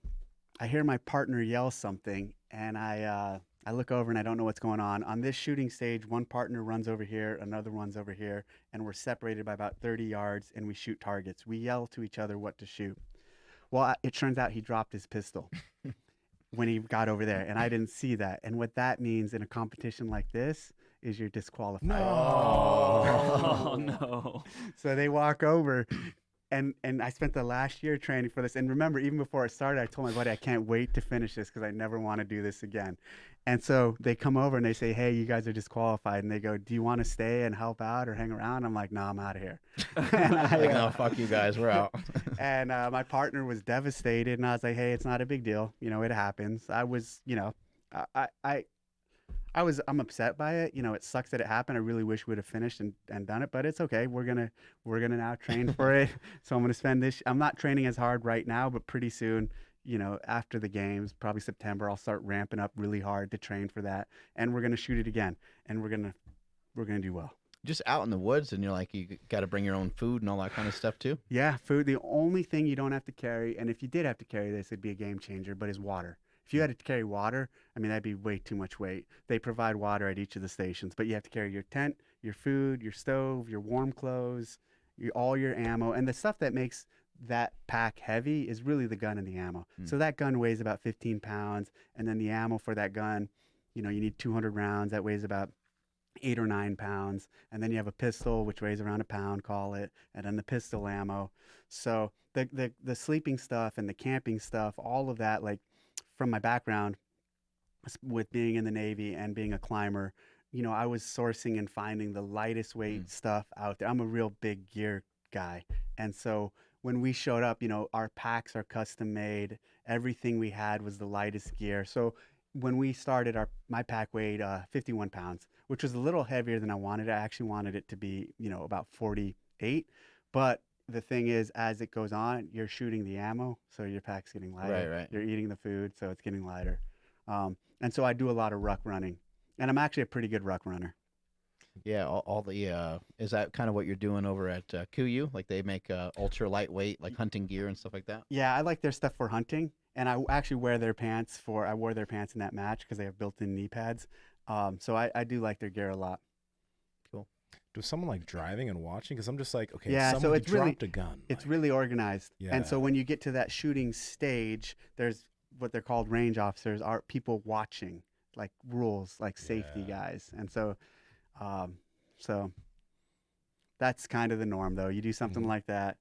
I hear my partner yell something, and I I look over and I don't know what's going on. On this shooting stage, one partner runs over here, another one's over here, and we're separated by about 30 yards, and we shoot targets. We yell to each other what to shoot. Well, it turns out he dropped his pistol when he got over there, and I didn't see that. And what that means in a competition like this is you're disqualified.
Oh, no.
So they walk over, and I spent the last year training for this. And remember, even before it started, I told my buddy, I can't wait to finish this because I never want to do this again. And so they come over and they say, hey, you guys are disqualified. And they go, do you want to stay and help out or hang around? I'm like, no, I'm out of here. And
Like, no, fuck you guys, we're out.
and my partner was devastated. And I was like, hey, it's not a big deal. You know, it happens. I was, you know, I'm upset by it. You know, it sucks that it happened. I really wish we would have finished and done it, but it's okay. We're gonna now train for it. So I'm gonna spend this. I'm not training as hard right now, but pretty soon, you know, after the games, probably September, I'll start ramping up really hard to train for that, and we're gonna shoot it again, and we're gonna do well.
Just out in the woods, and you're like, you got to bring your own food and all that kind of stuff too.
Yeah, food. The only thing you don't have to carry, and if you did have to carry this, it'd be a game changer, but is water. If you had to carry water, I mean, that'd be way too much weight. They provide water at each of the stations, but you have to carry your tent, your food, your stove, your warm clothes, all your ammo. And the stuff that makes that pack heavy is really the gun and the ammo. So that gun weighs about 15 pounds. And then the ammo for that gun, you know, you need 200 rounds. That weighs about 8 or 9 pounds. And then you have a pistol, which weighs around a pound, call it. And then the pistol ammo. So the sleeping stuff and the camping stuff, all of that, like, from my background with being in the Navy and being a climber, you know, I was sourcing and finding the lightest weight stuff out there. I'm a real big gear guy. And so when we showed up, you know, our packs are custom made. Everything we had was the lightest gear. So when we started, my pack weighed 51 pounds, which was a little heavier than I wanted. I actually wanted it to be, you know, about 48. But the thing is, as it goes on, you're shooting the ammo, so your pack's getting lighter.
Right.
You're eating the food, so it's getting lighter. And so I do a lot of ruck running, and I'm actually a pretty good ruck runner.
Yeah, all the is that kind of what you're doing over at KUU? Like they make ultra lightweight, like hunting gear and stuff like that.
Yeah, I like their stuff for hunting, and I actually wear their pants I wore their pants in that match because they have built-in knee pads. So I do like their gear a lot.
Do someone like driving and watching? Because I'm just like, okay,
Yeah, so
someone
it's really-
dropped a gun.
It's
like,
really organized. And so
Yeah.
when you get to that shooting stage, there's what they're called range officers, are people watching, like rules, like safety
Yeah.
guys. And so that's kind of the norm, though. You do something like that,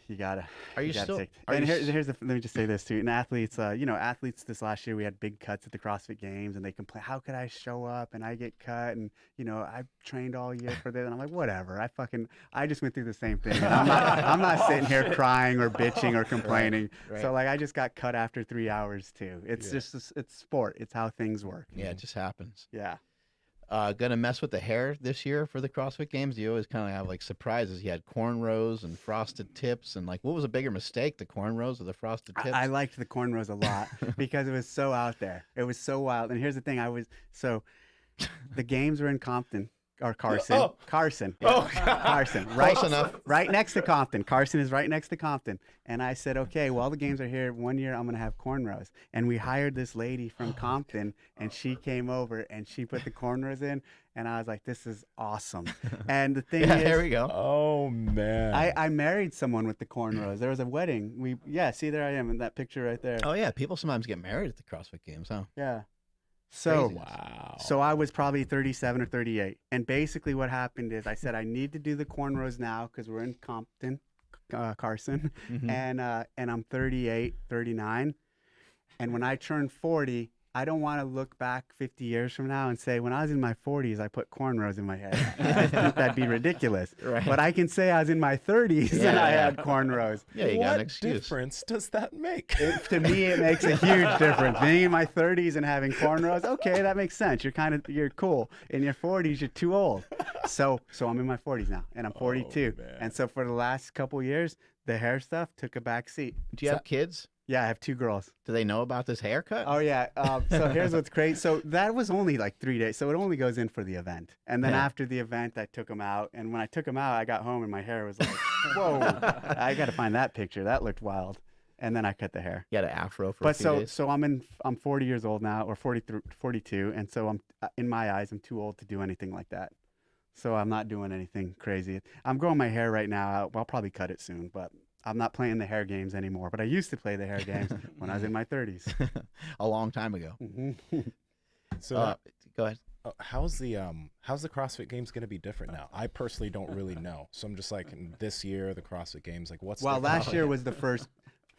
you gotta.
Are you
gotta
still?
take-
Are
and
you
here's let me just say this too. And athletes, athletes this last year, we had big cuts at the CrossFit Games, and they complain, how could I show up and I get cut, and you know I trained all year for this, and I'm like, whatever. I just went through the same thing. And I'm not sitting here crying or bitching or complaining.
Right.
So like I just got cut after 3 hours too. It's
Yeah.
just it's sport. It's how things work.
Yeah, it just happens.
Yeah.
Gonna mess with the hair this year for the CrossFit Games. You always kind of have like surprises. You had cornrows and frosted tips, and like, what was a bigger mistake, the cornrows or the frosted tips?
I liked the cornrows a lot because it was so out there. It was so wild. And here's the thing: the games were in Compton or Carson.
Oh.
Carson.
Oh.
Carson.
Close enough.
Right next to Compton. Carson is right next to Compton. And I said, okay, well, the games are here. One year I'm going to have cornrows. And we hired this lady from Compton, and she came over and she put the cornrows in. And I was like, this is awesome. And the thing
Yeah,
is,
here we go.
Oh man.
I married someone with the cornrows. There was a wedding. See, there I am in that picture right there.
Oh yeah, people sometimes get married at the CrossFit Games, huh?
Yeah. So,
Crazy.
Wow.
so I was probably 37 or 38. And basically what happened is I said, I need to do the cornrows now because we're in Compton, Carson,
Mhm.
and I'm 38, 39. And when I turn 40, I don't want to look back 50 years from now and say, when I was in my 40s, I put cornrows in my head. I think that'd be ridiculous.
Right.
But I can say I was in my 30s and I
Yeah.
had cornrows.
Yeah, you got
what
an excuse.
difference does that make?
To me, it makes a huge difference. Being in my 30s and having cornrows, okay, that makes sense. You're cool. In your 40s, you're too old. So I'm in my 40s now, and I'm 42.
man.
And so for the last couple years, the hair stuff took a back seat.
Do you have kids?
Yeah, I have 2 girls.
Do they know about this haircut?
Oh yeah. So here's what's crazy. So that was only like 3 days. So it only goes in for the event. And then
Yeah.
after the event, I took them out. And when I took them out, I got home and my hair was like, whoa. I got to find that picture. That looked wild. and then I cut the hair.
You had an afro for a
But
few
so
days.
so I'm 40 years old now, or 42, and so I'm in my eyes I'm too old to do anything like that. So I'm not doing anything crazy. I'm growing my hair right now. I'll probably cut it soon, but I'm not playing the hair games anymore. But I used to play the hair games when I was in my 30s.
A long time ago.
So
Go ahead.
how's the CrossFit Games going to be different now? I personally don't really know. So I'm just like, this year the CrossFit Games, like what's
Well,
different?
last year was the first.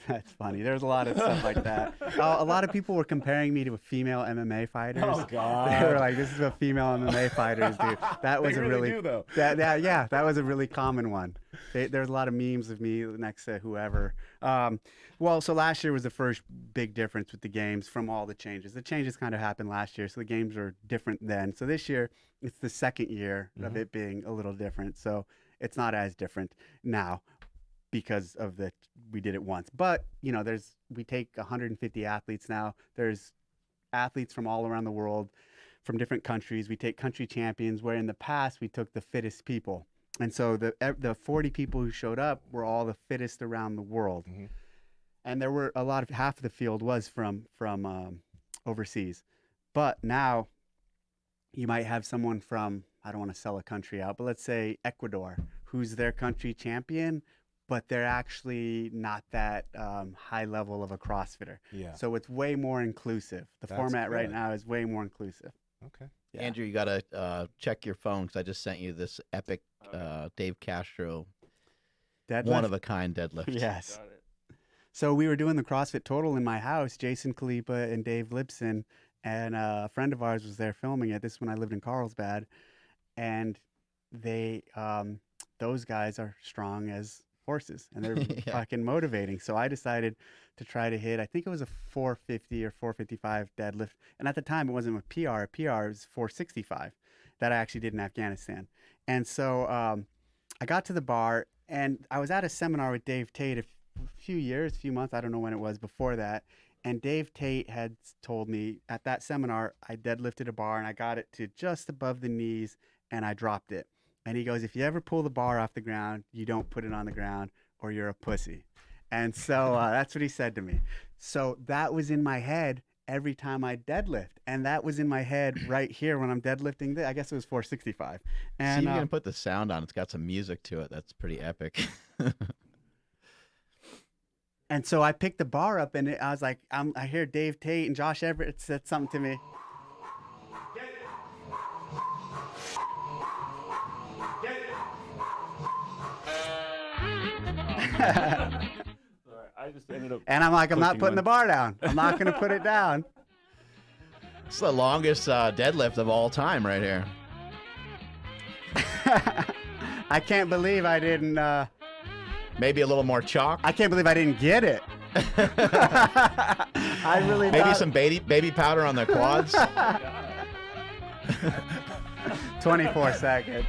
That's funny. There's a lot of stuff like that. A lot of people were comparing me to a female MMA fighters.
Oh, God.
They were like, "This is what female MMA fighters do." That was
They
a
really
really
do, though.
that was a really common one. There's a lot of memes of me next to whoever. Well, so last year was the first big difference with the games from all the changes. The changes kind of happened last year, so the games were different then. So this year, it's the second year of it being a little different. So it's not as different now, because of we did it once. But we take 150 athletes now. There's athletes from all around the world, from different countries. We take country champions, where in the past we took the fittest people. And so the 40 people who showed up were all the fittest around the world. And there were half of the field was from overseas. But now you might have someone from, I don't want to sell a country out, but let's say Ecuador, who's their country champion, but they're actually not that high level of a CrossFitter.
Yeah.
So it's way more inclusive. The
That's
format right
good.
now is way more inclusive.
Okay.
Yeah.
Andrew, you got to check your phone because I just sent you this epic Dave Castro
Deadlift?
one-of-a-kind deadlift.
Yes.
Got it.
So we were doing the CrossFit Total in my house. Jason Kalipa and Dave Lipson, and a friend of ours was there filming it. This is when I lived in Carlsbad. And those guys are strong as horses, and they're
Yeah.
fucking motivating. So I decided to try to hit, I think it was a 450 or 455 deadlift. And at the time, it wasn't a PR. A PR was 465 that I actually did in Afghanistan. And so I got to the bar, and I was at a seminar with Dave Tate a few months, I don't know when it was, before that. And Dave Tate had told me at that seminar, I deadlifted a bar and I got it to just above the knees and I dropped it. And he goes, if you ever pull the bar off the ground, you don't put it on the ground or you're a pussy. And so that's what he said to me. So that was in my head every time I deadlift. And that was in my head right here when I'm deadlifting. I guess it was 465. And
See, you're going to put the sound on. It's got some music to it. That's pretty epic.
And so I picked the bar up, and I was like, I hear Dave Tate and Josh Everett said something to me.
Sorry, I just ended up.
And I'm like, I'm not
clicking
putting the
one.
bar down. I'm not going to put it down.
It's the longest deadlift of all time right here.
I can't believe I didn't.
Maybe a little more chalk.
I can't believe I didn't get it. I really
Maybe
thought-
some baby powder on the quads.
24 seconds.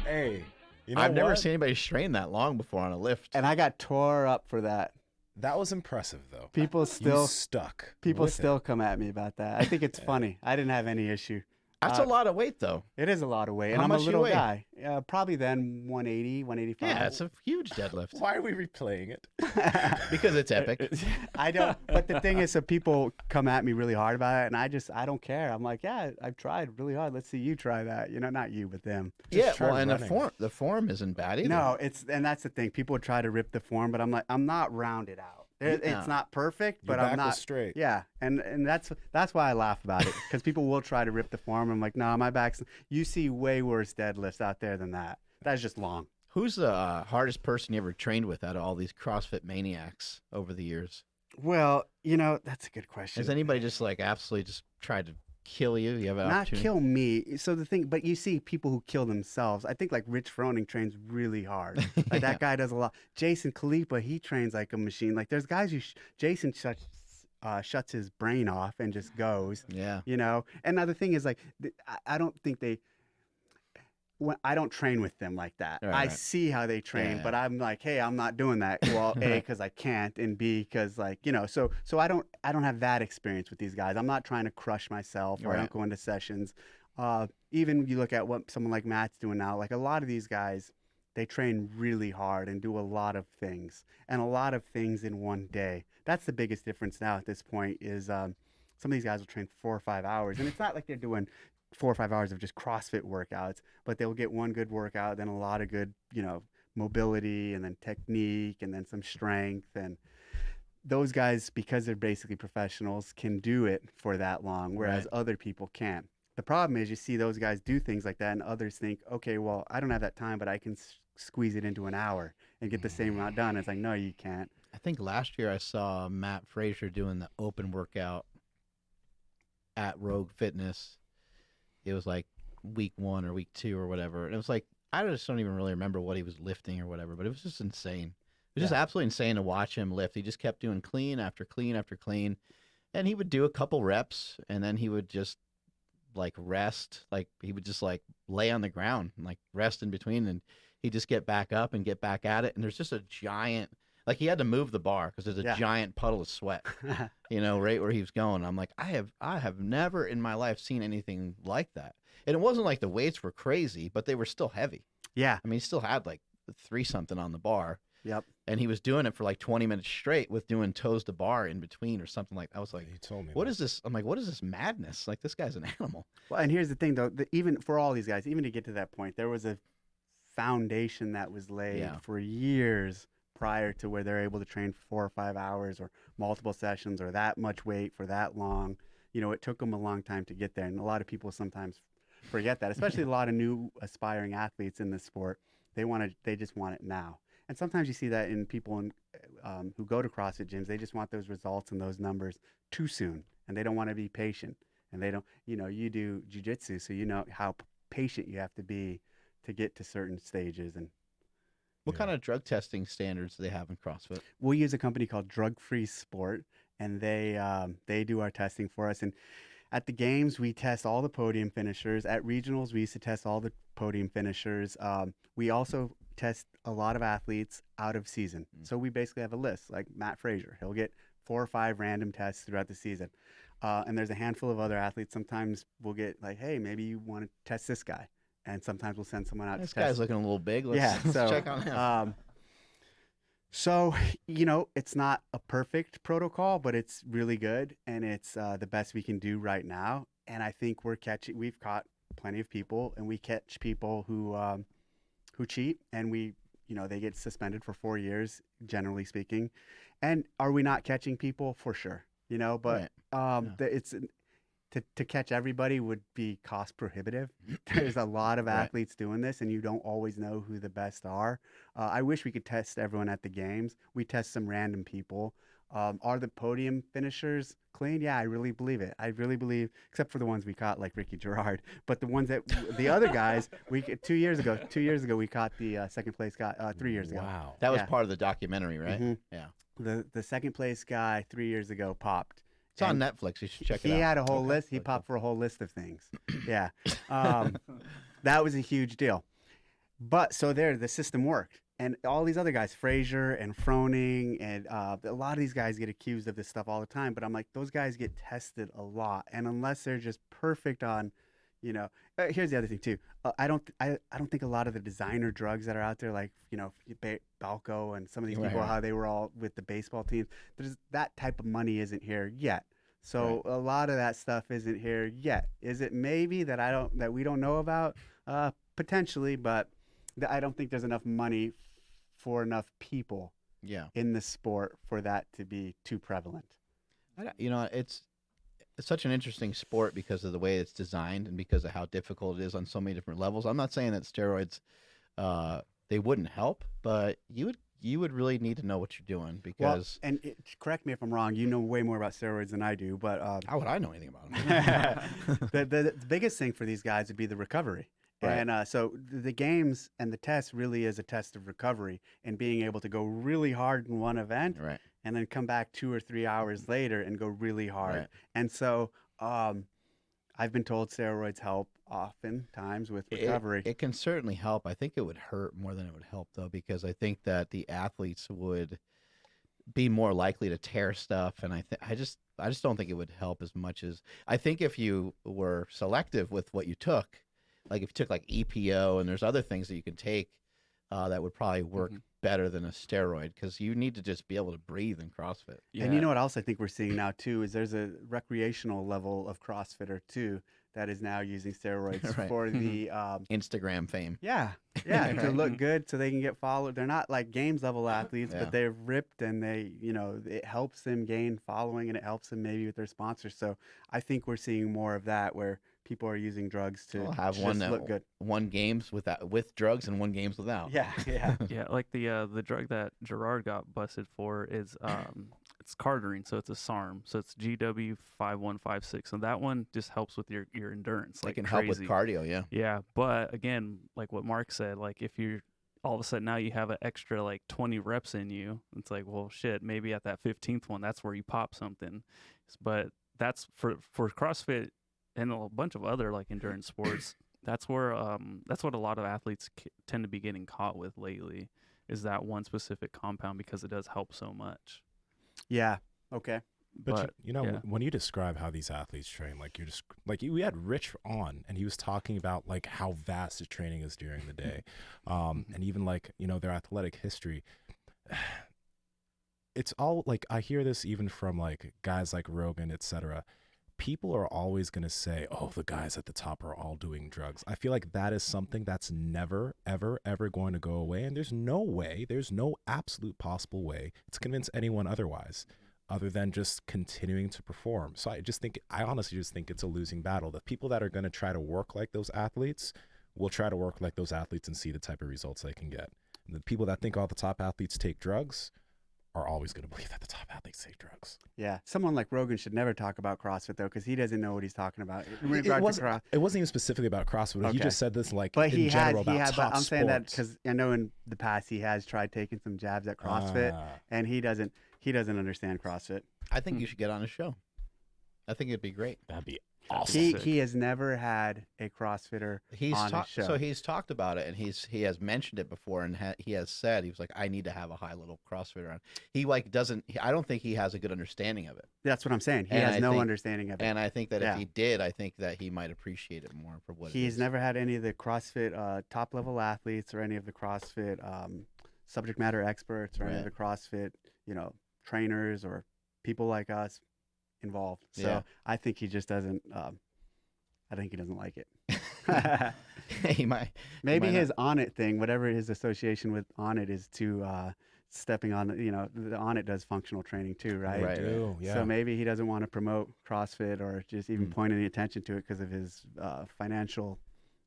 Hey, you know
I've never
what?
seen anybody strain that long before on a lift.
And I got tore up for that.
That was impressive, though.
People
You
still
stuck.
people
with
still
it.
come at me about that. I think it's funny. I didn't have any issue.
That's a lot of weight, though.
It is a lot of weight. And
How
I'm a
much do you
little
weigh?
guy. Probably then 180, 185.
Yeah, it's a huge deadlift
Why are we replaying it?
because it's epic.
I don't, but the thing is, so people come at me really hard about it, and I don't care. I'm like, yeah, I've tried really hard. Let's see you try that. Not you, but them.
Yeah,
try
well, and
running.
the form isn't bad either.
No, and that's the thing. People try to rip the form, but I'm like, I'm not rounded out. It's
Yeah.
not perfect,
Your
but
back
I'm
was
not
straight.
Yeah, and that's why I laugh about it, because people will try to rip the form. I'm like, no, my back's. You see way worse deadlifts out there than that. That's just long.
Who's the hardest person you ever trained with out of all these CrossFit maniacs over the years?
Well, that's a good question.
Has anybody just absolutely just tried to kill you? You have an
Not
opportunity?
kill me. So the thing, but you see people who kill themselves. I think like Rich Froning trains really hard. Like
Yeah.
that guy does a lot. Jason Kalipa, he trains like a machine. Like there's guys who Jason shuts his brain off and just goes.
Yeah.
And another thing is like I don't think I don't train with them like that.
Right,
I
right.
see how they train,
Yeah.
but I'm like, hey, I'm not doing that. Well, A, because I can't, and B, because so I don't have that experience with these guys. I'm not trying to crush myself, or I
Right.
don't go into sessions. Even you look at what someone like Matt's doing now. Like a lot of these guys, They train really hard and do a lot of things, and a lot of things in one day. That's the biggest difference now at this point is some of these guys will train 4 or 5 hours, and it's not like they're doing 4 or 5 hours of just CrossFit workouts, but they'll get one good workout, then a lot of good, mobility, and then technique, and then some strength. And those guys, because they're basically professionals, can do it for that long, whereas
Right.
other people can't. The problem is you see those guys do things like that, and others think, okay, well, I don't have that time, but I can squeeze it into an hour and get the same amount done. It's like, no, you can't.
I think last year I saw Matt Frazier doing the open workout at Rogue Fitness. It was like week 1 or week 2 or whatever. And it was like, I just don't even really remember what he was lifting or whatever, but it was just insane. It was just absolutely insane to watch him lift. He just kept doing clean after clean after clean. And he would do a couple reps and then he would just like rest. Like he would just like lay on the ground and like rest in between. And he'd just get back up and get back at it. And there's just a giant, like he had to move the bar because there's a
Yeah.
giant puddle of sweat, right where he was going. I'm like, I have never in my life seen anything like that. And it wasn't like the weights were crazy, but they were still heavy.
Yeah.
I mean, he still had like 3 something on the bar.
Yep.
And he was doing it for like 20 minutes straight with doing toes to bar in between or something like that. I was like,
He told me
what
that.
is this? I'm like, what is this madness? Like, this guy's an animal.
Well, and here's the thing, though, even for all these guys, even to get to that point, there was a foundation that was laid
Yeah.
for years prior to where they're able to train for 4 or 5 hours or multiple sessions or that much weight for that long. It took them a long time to get there. And a lot of people sometimes forget that, especially a lot of new aspiring athletes in this sport. They just want it now. And sometimes you see that in people who go to CrossFit gyms. They just want those results and those numbers too soon, and they don't want to be patient. And they don't, you do jiu-jitsu, so you know how patient you have to be to get to certain stages. And
What
Yeah.
kind of drug testing standards do they have in CrossFit?
we use a company called Drug Free Sport, and they do our testing for us. And at the games, we test all the podium finishers. At regionals, we used to test all the podium finishers. We also test a lot of athletes out of season. So we basically have a list, like Matt Frazier. He'll get 4 or 5 random tests throughout the season. And there's a handful of other athletes. Sometimes we'll get like, hey, maybe you want to test this guy. And sometimes we'll send someone out
This
to test.
guy's looking a little big. Let's,
Yeah,
let's
so,
check on him.
So, it's not a perfect protocol, but it's really good, and it's the best we can do right now. And I think we've caught plenty of people, and we catch people who cheat, and they get suspended for 4 years, generally speaking. And are we not catching people? For sure, but
Right.
it's to catch everybody would be cost prohibitive. There's a lot of
Right.
athletes doing this, and you don't always know who the best are. I wish we could test everyone at the games. We test some random people. Are the podium finishers clean? Yeah, I really believe it. I really believe, except for the ones we caught, like Ricky Gerard. But the ones the other guys, 2 years ago, we caught the second place guy. 3 years ago,
Wow.
That was
yeah.
part of the documentary, right?
Mhm.
Yeah.
the second place guy 3 years ago popped.
It's on
And
Netflix. You should check it
He
out.
had a whole
Okay.
list. He
Really
popped
cool.
for a whole list of things. Yeah. That was a huge deal. But so the system worked. And all these other guys, Frazier and Froning, and a lot of these guys get accused of this stuff all the time. But I'm like, those guys get tested a lot. And unless they're just perfect on, here's the other thing too. I don't think a lot of the designer drugs that are out there, like, Balco and some of these
Right,
people,
right.
how they were all with the baseball teams, that type of money isn't here yet. So a lot of that stuff isn't here yet. Is it maybe that we don't know about? Potentially, but I don't think there's enough money for enough people
Yeah.
in the sport for that to be too prevalent.
It's such an interesting sport because of the way it's designed and because of how difficult it is on so many different levels. I'm not saying that steroids they wouldn't help, but you would really need to know what you're doing because
Correct me if I'm wrong. You know way more about steroids than I do, but
how would I know anything about them?
the biggest thing for these guys would be the recovery.
Right.
And so the games and the test really is a test of recovery and being able to go really hard in one event
Right.
and then come back 2 or 3 hours later and go really hard.
Right.
And so I've been told steroids help oftentimes with recovery.
It can certainly help. I think it would hurt more than it would help, though, because I think that the athletes would be more likely to tear stuff, and I just don't think it would help as much as I think if you were selective with what you took, like if you took like EPO and there's other things that you can take, that would probably work better than a steroid, because you need to just be able to breathe in CrossFit.
Yeah.
And you know what else I think we're seeing now too is there's a recreational level of CrossFitter too that is now using steroids
Right.
for the
Instagram fame.
yeah to look good so they can get followed. They're not like games level athletes,
Yeah.
but they're ripped and they it helps them gain following and it helps them maybe with their sponsors. So I think we're seeing more of that where people are using drugs to
We'll have
just
one
look good.
one games with drugs and one games without.
Yeah, yeah.
Yeah, like the drug that Gerard got busted for is it's cardarine, so it's a SARM, so it's GW5156, and that one just helps with your endurance.
It
Like
can
crazy.
help with cardio. Yeah.
Yeah, but again, like what Mark said, like if you're all of a sudden now you have an extra like 20 reps in you, it's like, well, shit, maybe at that 15th one, that's where you pop something. But that's for CrossFit and a bunch of other like endurance sports. That's where that's what a lot of athletes tend to be getting caught with lately, is that one specific compound, because it does help so much.
Yeah. Okay.
But, you know,
yeah.
when you describe how these athletes train, like you're just like we had Rich on, and he was talking about like how vast his training is during the day, and even like their athletic history. It's all like I hear this even from like guys like Rogan, etc. People are always going to say, oh, the guys at the top are all doing drugs. I feel like that is something that's never, ever, ever going to go away. And there's no absolute possible way to convince anyone otherwise, other than just continuing to perform. So I honestly just think it's a losing battle. The people that are going to try to work like those athletes will try to work like those athletes and see the type of results they can get. And the people that think all the top athletes take drugs are always going to believe that the top athletes take drugs.
Yeah. Someone like Rogan should never talk about CrossFit though, because he doesn't know what he's talking about. In
It
regard to
wasn't even specifically about CrossFit. He
Okay.
just said this like
But
in general about top
but I'm saying that
sports.
because I know in the past he has tried taking some jabs at CrossFit, and he doesn't understand CrossFit.
I think you should get on a show. I think it'd be great.
That'd be awesome.
He has never had a CrossFitter on his show.
So he's talked about it, and he has mentioned it before, and he has said, he was like, I need to have a high level CrossFitter on. He like doesn't. I don't think he has a good understanding of it.
That's what I'm saying. He
And
has
I
no
think-
understanding of it.
And I think that
Yeah.
if he did, I think that he might appreciate it more for what it
He's
is.
never had any of the CrossFit top level athletes or any of the CrossFit subject matter experts or any of the CrossFit trainers or people like us involved. So
Yeah.
I think he just doesn't. I think he doesn't like it.
He might.
Maybe
might
his On It thing, whatever his association with On It is, to stepping on. The On It does functional training too, right?
Right.
do, yeah.
So maybe he doesn't want to promote CrossFit or just even point any attention to it because of his financial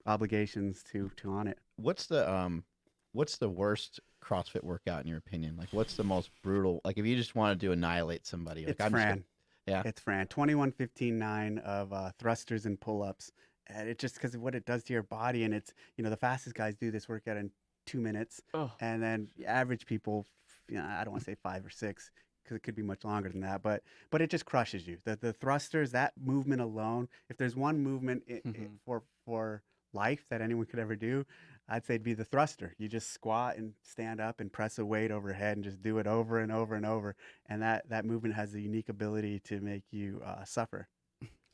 obligations to On It.
What's the worst CrossFit workout in your opinion? Like, what's the most brutal? Like, if you just wanted to annihilate somebody, like
It's
I'm just
Fran.
gonna- yeah.
It's Fran. 21:15:9 of thrusters and pull-ups. And it just because of what it does to your body. And it's, the fastest guys do this workout in 2 minutes.
Oh.
And then average people, I don't want to say 5 or 6 because it could be much longer than that. But it just crushes you. The thrusters, that movement alone, if there's one movement for life that anyone could ever do, I'd say it'd be the thruster. You just squat and stand up and press a weight overhead and just do it over and over and over. And that movement has the unique ability to make you suffer.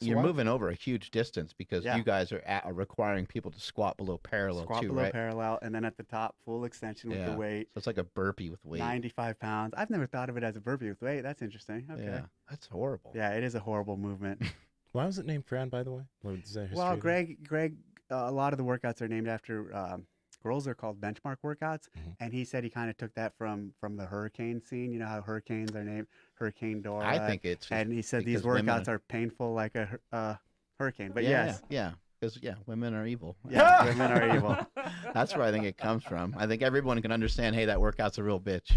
You're moving over a huge distance because
Yeah.
you guys are requiring people to squat below parallel
Squat
too,
below
right?
parallel, and then at the top, full extension with
Yeah.
the weight.
So it's like a burpee with weight.
95 pounds. I've never thought of it as a burpee with weight. That's interesting. Okay.
Yeah, that's horrible.
Yeah, it is a horrible movement.
Why was it named Fran, by the way? What is that
Well,
history?
Greg, a lot of the workouts are named after girls are called benchmark workouts, and he said he kind of took that from the hurricane scene. You know how hurricanes are named Hurricane Dora.
I think it's just
and he said these
because women
workouts are painful like a hurricane. But
yeah,
yes,
yeah, because women are evil.
yeah, women are evil.
That's where I think it comes from. I think everyone can understand. Hey, that workout's a real bitch.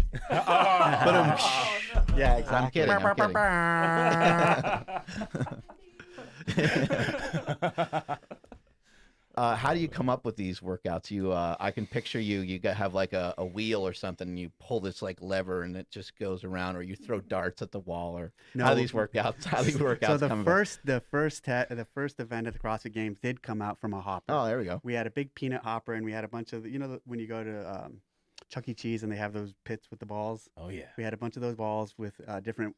Yeah, exactly.
I'm kidding. How do you come up with these workouts? I can picture you have like a wheel or something, and you pull this like lever and it just goes around, or you throw darts at the wall, or how
No.
do these workouts
So the
come about?
first event at the CrossFit Games did come out from a hopper.
Oh, there we go.
We had a big peanut hopper, and we had a bunch of when you go to Chuck E. Cheese and they have those pits with the balls.
Oh, yeah.
We had a bunch of those balls with different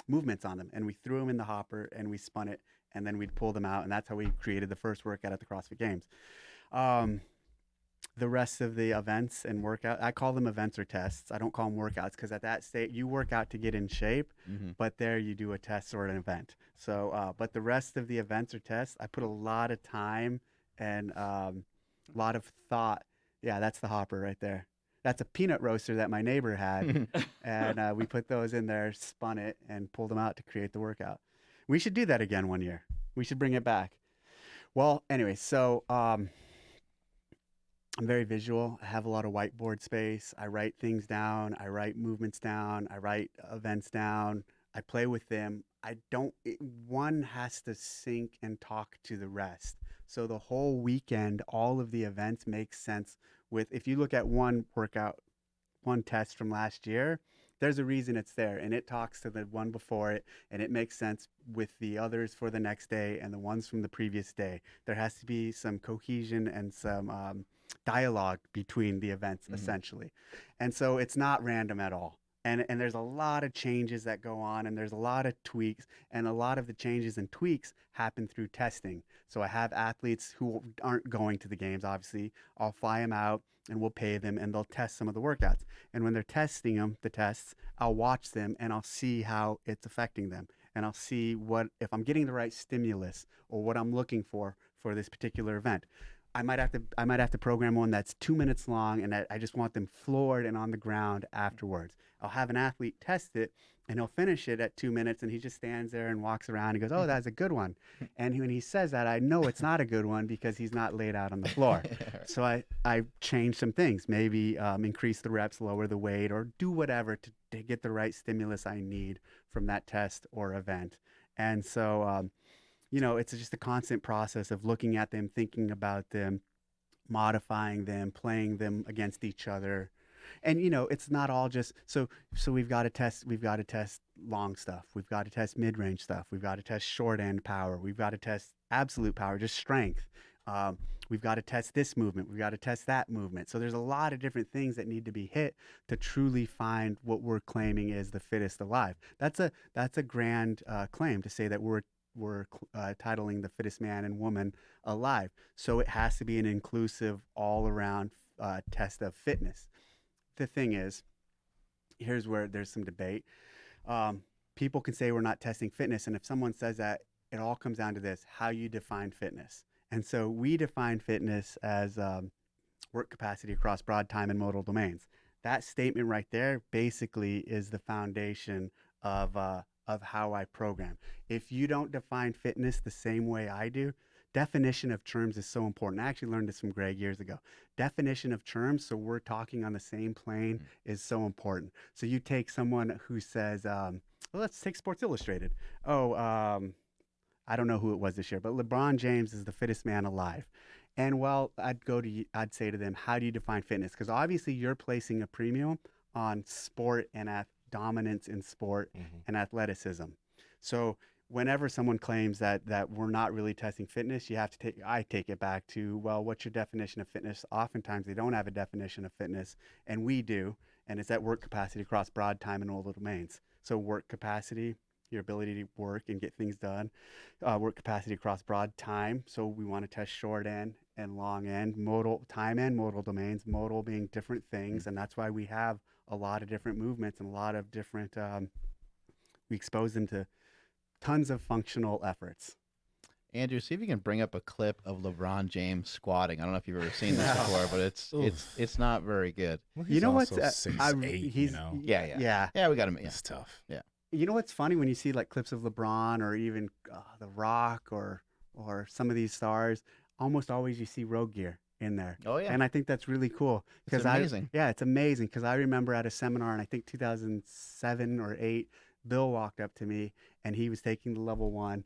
movements on them, and we threw them in the hopper and we spun it, and then we'd pull them out, and that's how we created the first workout at the CrossFit Games. the rest of the events and workout, I call them events or tests. I don't call them workouts because at that state you work out to get in shape, but there you do a test or an event. So, but the rest of the events or tests, I put a lot of time and a lot of thought. Yeah, that's the hopper right there. That's a peanut roaster that my neighbor had, and we put those in there, spun it, and pulled them out to create the workout. We should do that again one year. We should bring it back. Well, anyway, so I'm very visual. I have a lot of whiteboard space. I write things down. I write movements down. I write events down. I play with them. One has to sync and talk to the rest. So the whole weekend, all of the events make sense if you look at one workout, one test from last year, there's a reason it's there, and it talks to the one before it, and it makes sense with the others for the next day and the ones from the previous day. There has to be some cohesion and some dialogue between the events, essentially. And so it's not random at all. And there's a lot of changes that go on, and there's a lot of tweaks, and a lot of the changes and tweaks happen through testing. So I have athletes who aren't going to the games, obviously. I'll fly them out and we'll pay them, and they'll test some of the workouts. And when they're testing them, the tests, I'll watch them and I'll see how it's affecting them. And I'll see if I'm getting the right stimulus or what I'm looking for this particular event. I might have to program one that's 2 minutes long, and I just want them floored and on the ground afterwards. I'll have an athlete test it, and he'll finish it at 2 minutes, and he just stands there and walks around and goes, "Oh, that's a good one." And when he says that, I know it's not a good one because he's not laid out on the floor. So I change some things, maybe increase the reps, lower the weight, or do whatever to get the right stimulus I need from that test or event. And so it's just a constant process of looking at them, thinking about them, modifying them, playing them against each other. And it's not all just so we've got to test long stuff. We've got to test mid-range stuff. We've got to test short end power. We've got to test absolute power, just strength. We've got to test this movement. We've got to test that movement. So there's a lot of different things that need to be hit to truly find what we're claiming is the fittest alive. That's a grand claim to say that we're titling the fittest man and woman alive. So it has to be an inclusive, all-around test of fitness. The thing is, here's where there's some debate. People can say we're not testing fitness, and if someone says that, it all comes down to this: how you define fitness. And so we define fitness as work capacity across broad time and modal domains. That statement right there basically is the foundation of how I program. If you don't define fitness the same way I do, definition of terms is so important. I actually learned this from Greg years ago. Definition of terms, so we're talking on the same plane, is so important. So you take someone who says, well, let's take Sports Illustrated. I don't know who it was this year, but LeBron James is the fittest man alive. And well, I'd say to them, how do you define fitness? Because obviously you're placing a premium on sport and dominance in sport and athleticism. So whenever someone claims that we're not really testing fitness, I take it back to, well, what's your definition of fitness? Oftentimes they don't have a definition of fitness, and we do, and it's that work capacity across broad time and modal domains. So work capacity, your ability to work and get things done. Work capacity across broad time. So we want to test short end and long end, modal time and modal domains, modal being different things. And that's why we have a lot of different movements and a lot of different, we expose them to tons of functional efforts.
Andrew, see if you can bring up a clip of LeBron James squatting. I don't know if you've ever seen this before, but it's not very good.
Well,
You know what's
6'8",
he's
Yeah, we got him. Yeah.
It's tough.
Yeah.
You know what's funny when you see like clips of LeBron or even The Rock or some of these stars, almost always you see road gear in there.
Oh yeah.
And I think that's really cool.
It's amazing.
It's amazing because I remember at a seminar in I think 2007 or 8, Bill walked up to me and he was taking the level 1.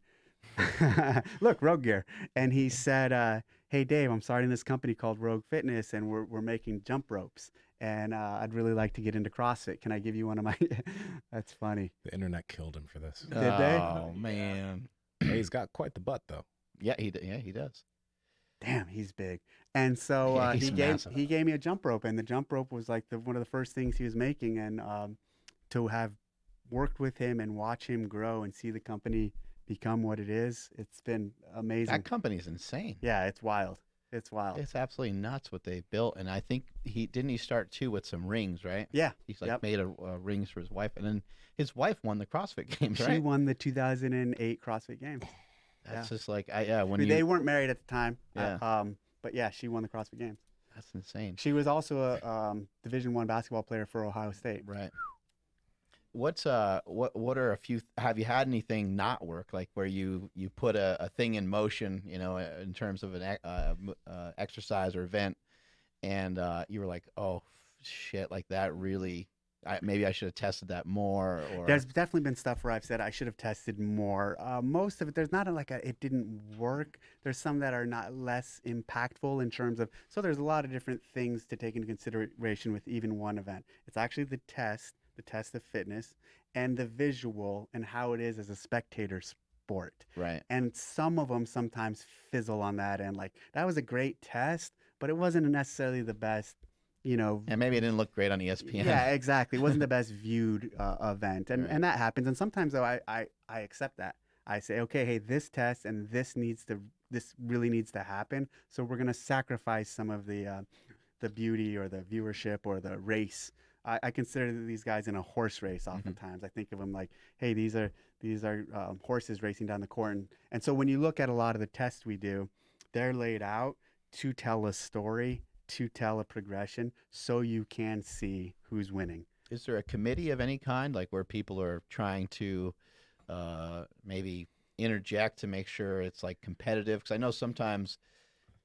Look, road gear. And he said, hey Dave, I'm starting this company called Rogue Fitness and we're making jump ropes. And I'd really like to get into CrossFit. Can I give you one of my? That's funny.
The internet killed him for this.
Did they?
Oh man.
Hey, he's got quite the butt though.
Yeah, he does.
Damn, he's big. And so
Yeah, he's massive.
he gave me a jump rope, and the jump rope was like one of the first things he was making. And to have worked with him and watch him grow and see the company become what it is, it's been amazing.
That company's insane.
Yeah, it's wild. It's wild.
It's absolutely nuts what they built, and I think he start too with some rings, right?
Yeah.
He's like
Yep.
made a rings for his wife, and then his wife won the CrossFit Games,
She
right?
won the 2008 CrossFit Games.
That's
Yeah.
just like when
They
you
weren't married at the time.
yeah,
But yeah, she won the CrossFit Games.
that's insane,
She was also a Division I basketball player for Ohio State.
right? What's what are a few? Have you had anything not work, like where you put a thing in motion, in terms of an exercise or event, and you were like, oh shit, like that really, maybe I should have tested that more, or
There's definitely been stuff where I've said I should have tested more. Most of it, there's not it didn't work. There's some that are not less impactful in terms of, so there's a lot of different things to take into consideration with even one event. It's actually the test of fitness, and the visual and how it is as a spectator sport.
right?
And some of them sometimes fizzle on that end. Like, that was a great test, but it wasn't necessarily the best,
And maybe it didn't look great on ESPN.
yeah, exactly. It wasn't the best viewed event, and
Right.
and that happens. And sometimes though, I accept that. I say, okay, hey, this test and this really needs to happen. So we're gonna sacrifice some of the beauty or the viewership or the race. I consider these guys in a horse race. Oftentimes, I think of them like, hey, these are horses racing down the court, and so when you look at a lot of the tests we do, they're laid out to tell a story, to tell a progression, so you can see who's winning.
Is there a committee of any kind, like where people are trying to maybe interject to make sure it's like competitive? Because I know sometimes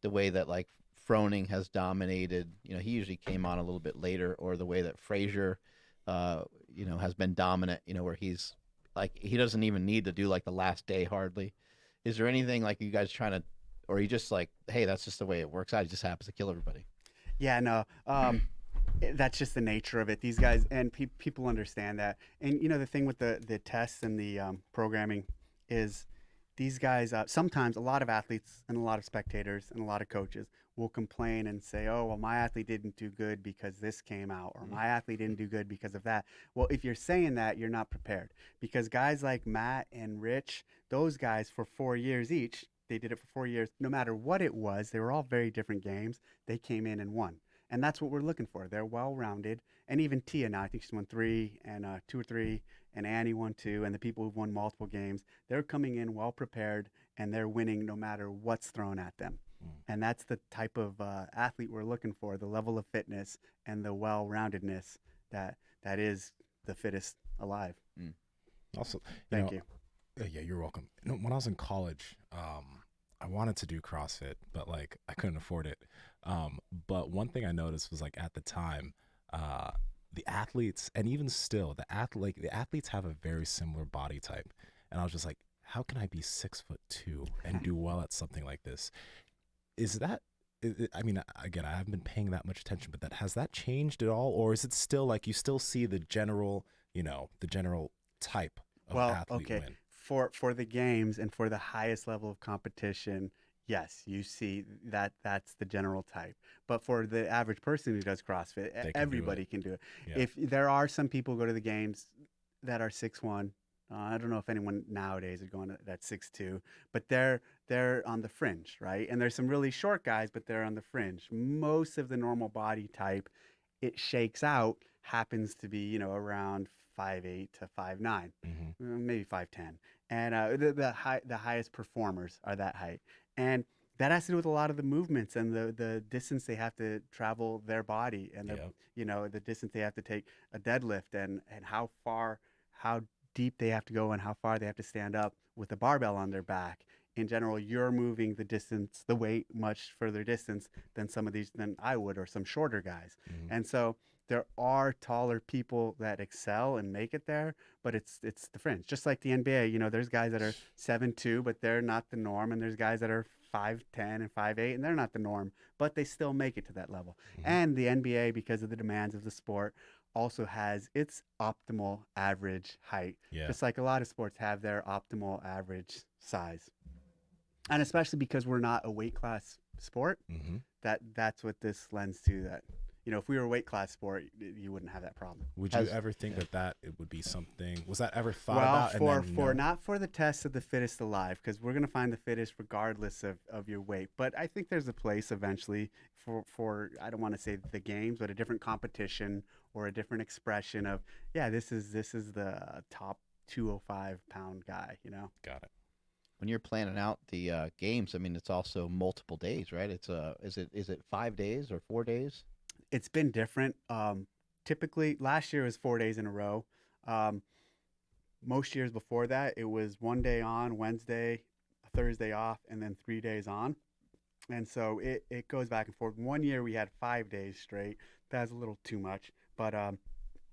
the way that like Froning has dominated, he usually came on a little bit later, or the way that Frazier, has been dominant, where he's like, he doesn't even need to do like the last day hardly. Is there anything like you guys trying to, or you just like, hey, that's just the way it works out. He just happens to kill everybody.
Yeah, no. That's just the nature of it. These guys and people understand that. And the thing with the tests and the programming is these guys. Sometimes a lot of athletes and a lot of spectators and a lot of coaches will complain and say, "Oh, well, my athlete didn't do good because this came out, or my athlete didn't do good because of that." Well, if you're saying that, you're not prepared, because guys like Matt and Rich, those guys for 4 years each, they did it for 4 years. No matter what it was, they were all very different games. They came in and won. And that's what we're looking for. They're well-rounded. And even Tia now, I think she's won 3 and 2 or 3, and Annie won 2, and the people who've won multiple games, they're coming in well-prepared, and they're winning no matter what's thrown at them. And that's the type of athlete we're looking for, the level of fitness and the well-roundedness that is the fittest alive.
Also,
Thank you.
Yeah, you're welcome. When I was in college, I wanted to do CrossFit, but like I couldn't afford it. But one thing I noticed was, like, at the time, the athletes, and even still, the athletes have a very similar body type, and I was just like, how can I be 6'2" and do well at something like this? I mean, again, I haven't been paying that much attention, but has that changed at all, or is it still like you still see the general type of athlete win?
For the games and for the highest level of competition, yes, you see that's the general type. But for the average person who does CrossFit, everybody can do it.
Yeah.
If there are some people who go to the games that are 6'1", I don't know if anyone nowadays is going at 6'2", but they're on the fringe, right? And there's some really short guys, but they're on the fringe. Most of the normal body type, it shakes out, happens to be around 5'8" to 5'9", maybe 5'10", and the highest performers are that height, and that has to do with a lot of the movements and the distance they have to travel their body, and the distance they have to take a deadlift, and how deep they have to go and how far they have to stand up with a barbell on their back. In general, you're moving the weight much further distance than I would, or some shorter guys. And so there are taller people that excel and make it there, but it's the fringe. Just like the NBA, there's guys that are 7'2", but they're not the norm, and there's guys that are 5'10" and 5'8", and they're not the norm, but they still make it to that level. And the NBA, because of the demands of the sport, also has its optimal average height, just like a lot of sports have their optimal average size. And especially because we're not a weight class sport, that's what this lends to, that if we were a weight class sport, you wouldn't have that problem.
Would you ever think that it would be something? Was that ever thought
Well,
about?
for not for the test of the fittest alive, because we're gonna find the fittest regardless of your weight. But I think there's a place eventually for I don't want to say the games, but a different competition or a different expression of this is the top 205-pound guy.
Got it.
When you're planning out the games, I mean, it's also multiple days, right? It's is it 5 days or 4 days?
It's been different. Typically, last year was 4 days in a row. Most years before that, it was one day on, Wednesday, Thursday off, and then 3 days on. And so it goes back and forth. One year we had 5 days straight. That's a little too much, but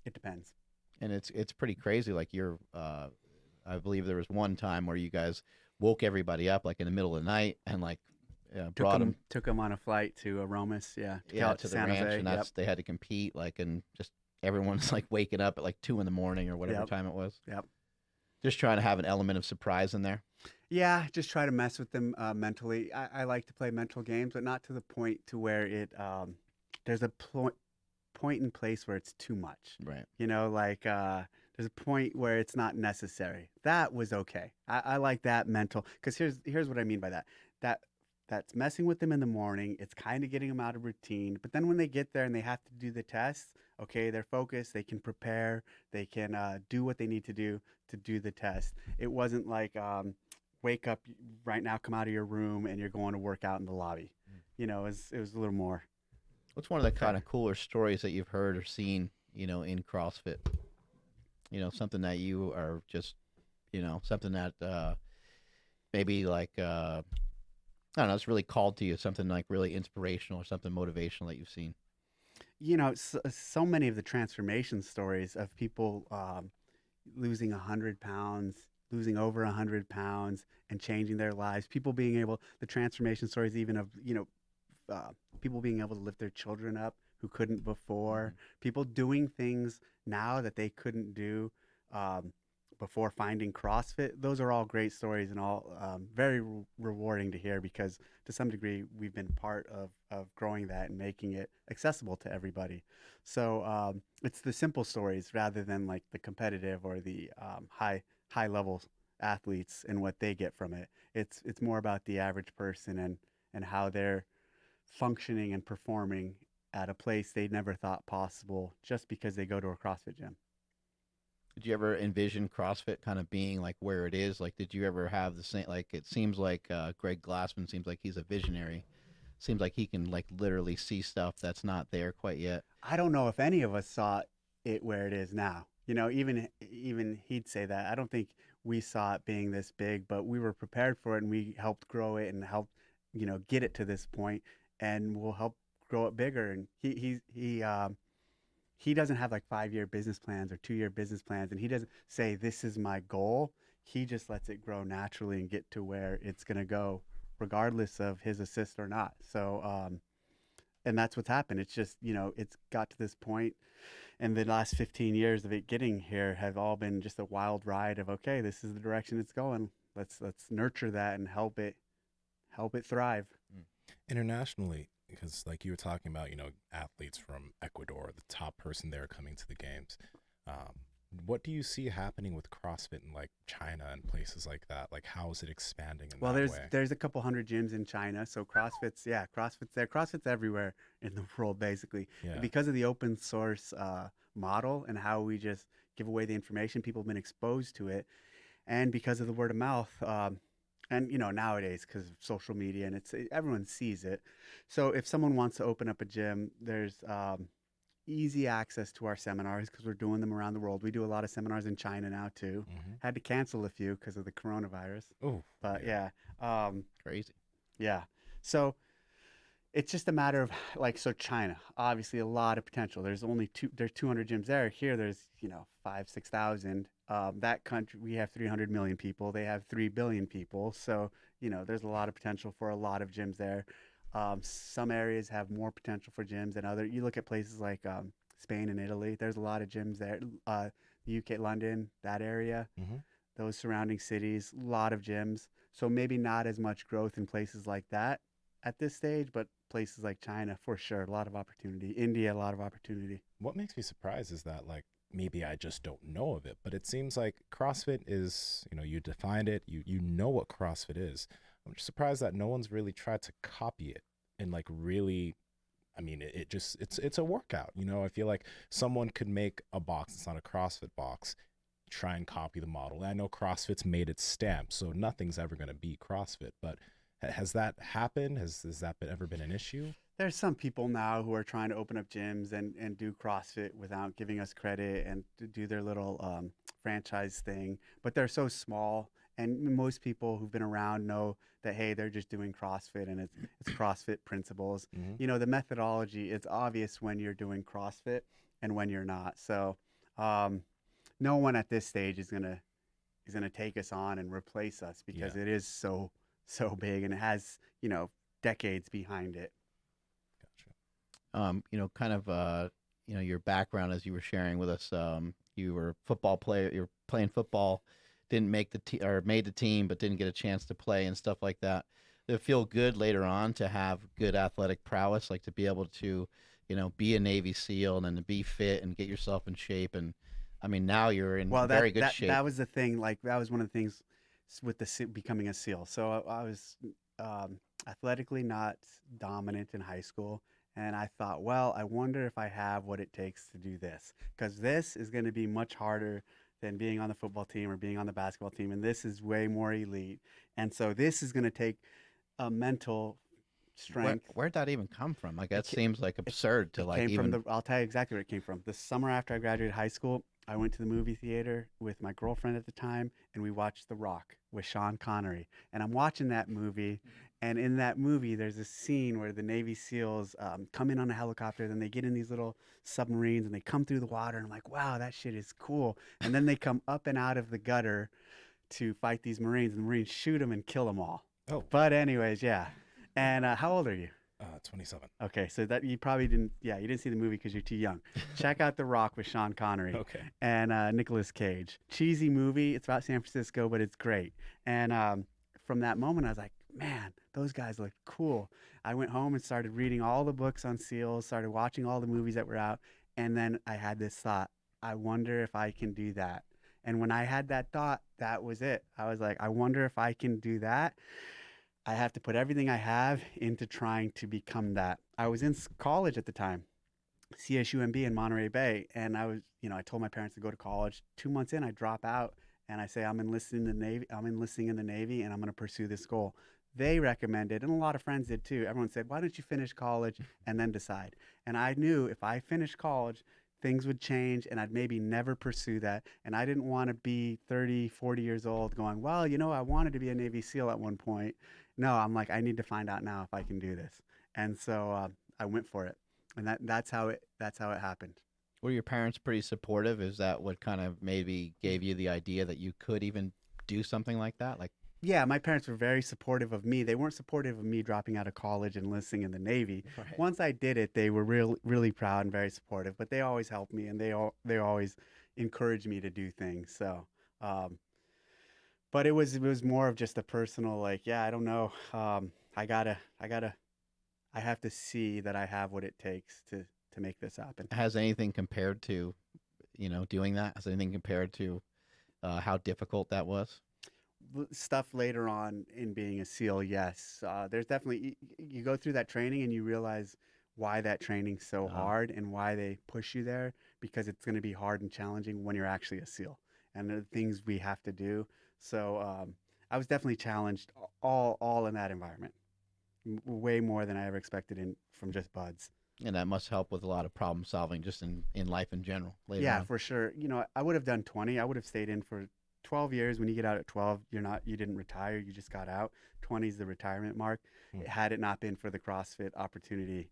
it depends.
And it's pretty crazy. Like I believe there was one time where you guys woke everybody up like in the middle of the night and like brought them
took them on a flight to Aromas,
to the
San
ranch,
Jose.
and they had to compete like, and just everyone's like waking up at like 2 a.m. or whatever time it was.
Yep.
Just trying to have an element of surprise in there.
Yeah, just try to mess with them mentally. I like to play mental games, but not to the point to where it there's a point in place where it's too much.
Right.
There's a point where it's not necessary. That was okay. I like that mental, because here's what I mean by that. That's messing with them in the morning. It's kind of getting them out of routine. But then when they get there and they have to do the tests, okay, they're focused. They can prepare. They can do what they need to do the test. It wasn't like wake up right now, come out of your room, and you're going to work out in the lobby. It was a little more.
What's one of the kind of cooler stories that you've heard or seen, in CrossFit? Something that you are just, something that maybe like, I don't know, it's really called to you, something like really inspirational or something motivational that you've seen.
So many of the transformation stories of people losing 100 pounds, losing over 100 pounds and changing their lives, people being able, the transformation stories even of, people being able to lift their children up who couldn't before, people doing things now that they couldn't do before finding CrossFit. Those are all great stories and all very rewarding to hear, because to some degree we've been part of growing that and making it accessible to everybody. So it's the simple stories rather than like the competitive or the high level athletes and what they get from it. It's more about the average person and how they're functioning and performing at a place they never thought possible just because they go to a CrossFit gym.
Did you ever envision CrossFit kind of being like where it is? Like, did you ever have the same, like, it seems like Greg Glassman seems like he's a visionary. Seems like he can like literally see stuff that's not there quite yet.
I don't know if any of us saw it where it is now. Even he'd say that. I don't think we saw it being this big, but we were prepared for it and we helped grow it and helped, get it to this point, and we'll help grow it bigger. And he doesn't have like 5-year business plans or 2-year business plans, and he doesn't say this is my goal. He just lets it grow naturally and get to where it's going to go regardless of his assist or not. So and that's what's happened. It's just, it's got to this point, and the last 15 years of it getting here have all been just a wild ride of, okay, this is the direction it's going. Let's nurture that and help it thrive.
Internationally, because like you were talking about, athletes from Ecuador, the top person there coming to the games. What do you see happening with CrossFit in like China and places like that? Like, how is it expanding in that way?
There's a couple hundred gyms in China. So CrossFit's there. CrossFit's everywhere in the world, basically.
Yeah.
Because of the open source model and how we just give away the information, people have been exposed to it. And because of the word of mouth, and nowadays because of social media and everyone sees it. So if someone wants to open up a gym, there's easy access to our seminars because we're doing them around the world. We do a lot of seminars in China now too. Had to cancel a few because of the coronavirus.
Oh,
but yeah.
Crazy.
Yeah. So it's just a matter of so China, obviously a lot of potential. There's 200 gyms there. Here there's 5,000-6,000. That country, we have 300 million people. They have 3 billion people. So there's a lot of potential for a lot of gyms there. Some areas have more potential for gyms than other. You look at places like Spain and Italy. There's a lot of gyms there. The UK, London, that area, those surrounding cities, a lot of gyms. So maybe not as much growth in places like that at this stage, but places like China, for sure, a lot of opportunity. India, a lot of opportunity.
What makes me surprised is that, like, maybe I just don't know of it, but it seems like CrossFit is, you defined it, you know what CrossFit is. I'm just surprised that no one's really tried to copy it and like really. I mean, it just it's a workout. I feel like someone could make a box. It's not a CrossFit box. Try and copy the model. And I know CrossFit's made its stamp, so nothing's ever going to be CrossFit. But has that happened? Has that ever been an issue?
There's some people now who are trying to open up gyms and do CrossFit without giving us credit and to do their little franchise thing, but they're so small. And most people who've been around know that, hey, they're just doing CrossFit and it's CrossFit principles.
Mm-hmm.
The methodology, it's obvious when you're doing CrossFit and when you're not. So no one at this stage is gonna take us on and replace us because it is so big and it has decades behind it.
Gotcha.
Kind of, your background as you were sharing with us. You were a football player. You were playing football, didn't make or made the team, but didn't get a chance to play and stuff like that. Did it feel good later on to have good athletic prowess, like to be able to, be a Navy SEAL and then to be fit and get yourself in shape? And I mean, now you're in
Well,
very good shape.
that was the thing. Like that was one of the things with becoming a SEAL. So I was athletically not dominant in high school. And I thought, well, I wonder if I have what it takes to do this, because this is going to be much harder than being on the football team or being on the basketball team. And this is way more elite. And so this is going to take a mental strength.
Where'd that even come from? Like, that seems like absurd to like even.
I'll tell you exactly where it came from. The summer after I graduated high school, I went to the movie theater with my girlfriend at the time, and we watched The Rock with Sean Connery. And I'm watching that movie, and in that movie, there's a scene where the Navy SEALs come in on a helicopter, then they get in these little submarines, and they come through the water, and I'm like, wow, that shit is cool. And then they come up and out of the gutter to fight these Marines, and the Marines shoot them and kill them all.
Oh.
But anyways, yeah. And how old are you?
27.
Okay, so that you probably didn't. Yeah, you didn't see the movie because you're too young. Check out The Rock with Sean Connery.
Okay.
And Nicolas Cage. Cheesy movie. It's about San Francisco, but it's great. And from that moment, I was like, man, those guys look cool. I went home and started reading all the books on SEALs, started watching all the movies that were out, and then I had this thought: I wonder if I can do that. And when I had that thought, that was it. I was like, I wonder if I can do that. I have to put everything I have into trying to become that. I was in college at the time, CSUMB in Monterey Bay, and I was, I told my parents to go to college. 2 months in, I drop out and I say I'm enlisting in the Navy. I'm enlisting in the Navy, and I'm going to pursue this goal. They recommended, and a lot of friends did too. Everyone said, "Why don't you finish college and then decide?" And I knew if I finished college, things would change and I'd maybe never pursue that. And I didn't want to be 30, 40 years old going, well, I wanted to be a Navy SEAL at one point. No, I'm like, I need to find out now if I can do this. And so I went for it. And that's how it happened.
Were your parents pretty supportive? Is that what kind of maybe gave you the idea that you could even do something like that? Like,
yeah, my parents were very supportive of me. They weren't supportive of me dropping out of college and enlisting in the Navy.
Right.
Once I did it, they were really proud and very supportive. But they always helped me, and they always encouraged me to do things. So, but it was more of just a personal, like, yeah, I don't know. I have to see that I have what it takes to make this happen.
has anything compared to, doing that? Has anything compared to how difficult that was?
Stuff later on in being a SEAL, yes. There's definitely, you go through that training and you realize why that training's so hard and why they push you there, because it's going to be hard and challenging when you're actually a SEAL and the things we have to do. So I was definitely challenged all in that environment, way more than I ever expected from just buds.
And that must help with a lot of problem solving just in life in general later
Yeah,
on.
for sure. I would have done 20. I would have stayed in for 12 years. When you get out at 12, you didn't retire, you just got out. 20 is the retirement mark. Had it not been for the CrossFit opportunity,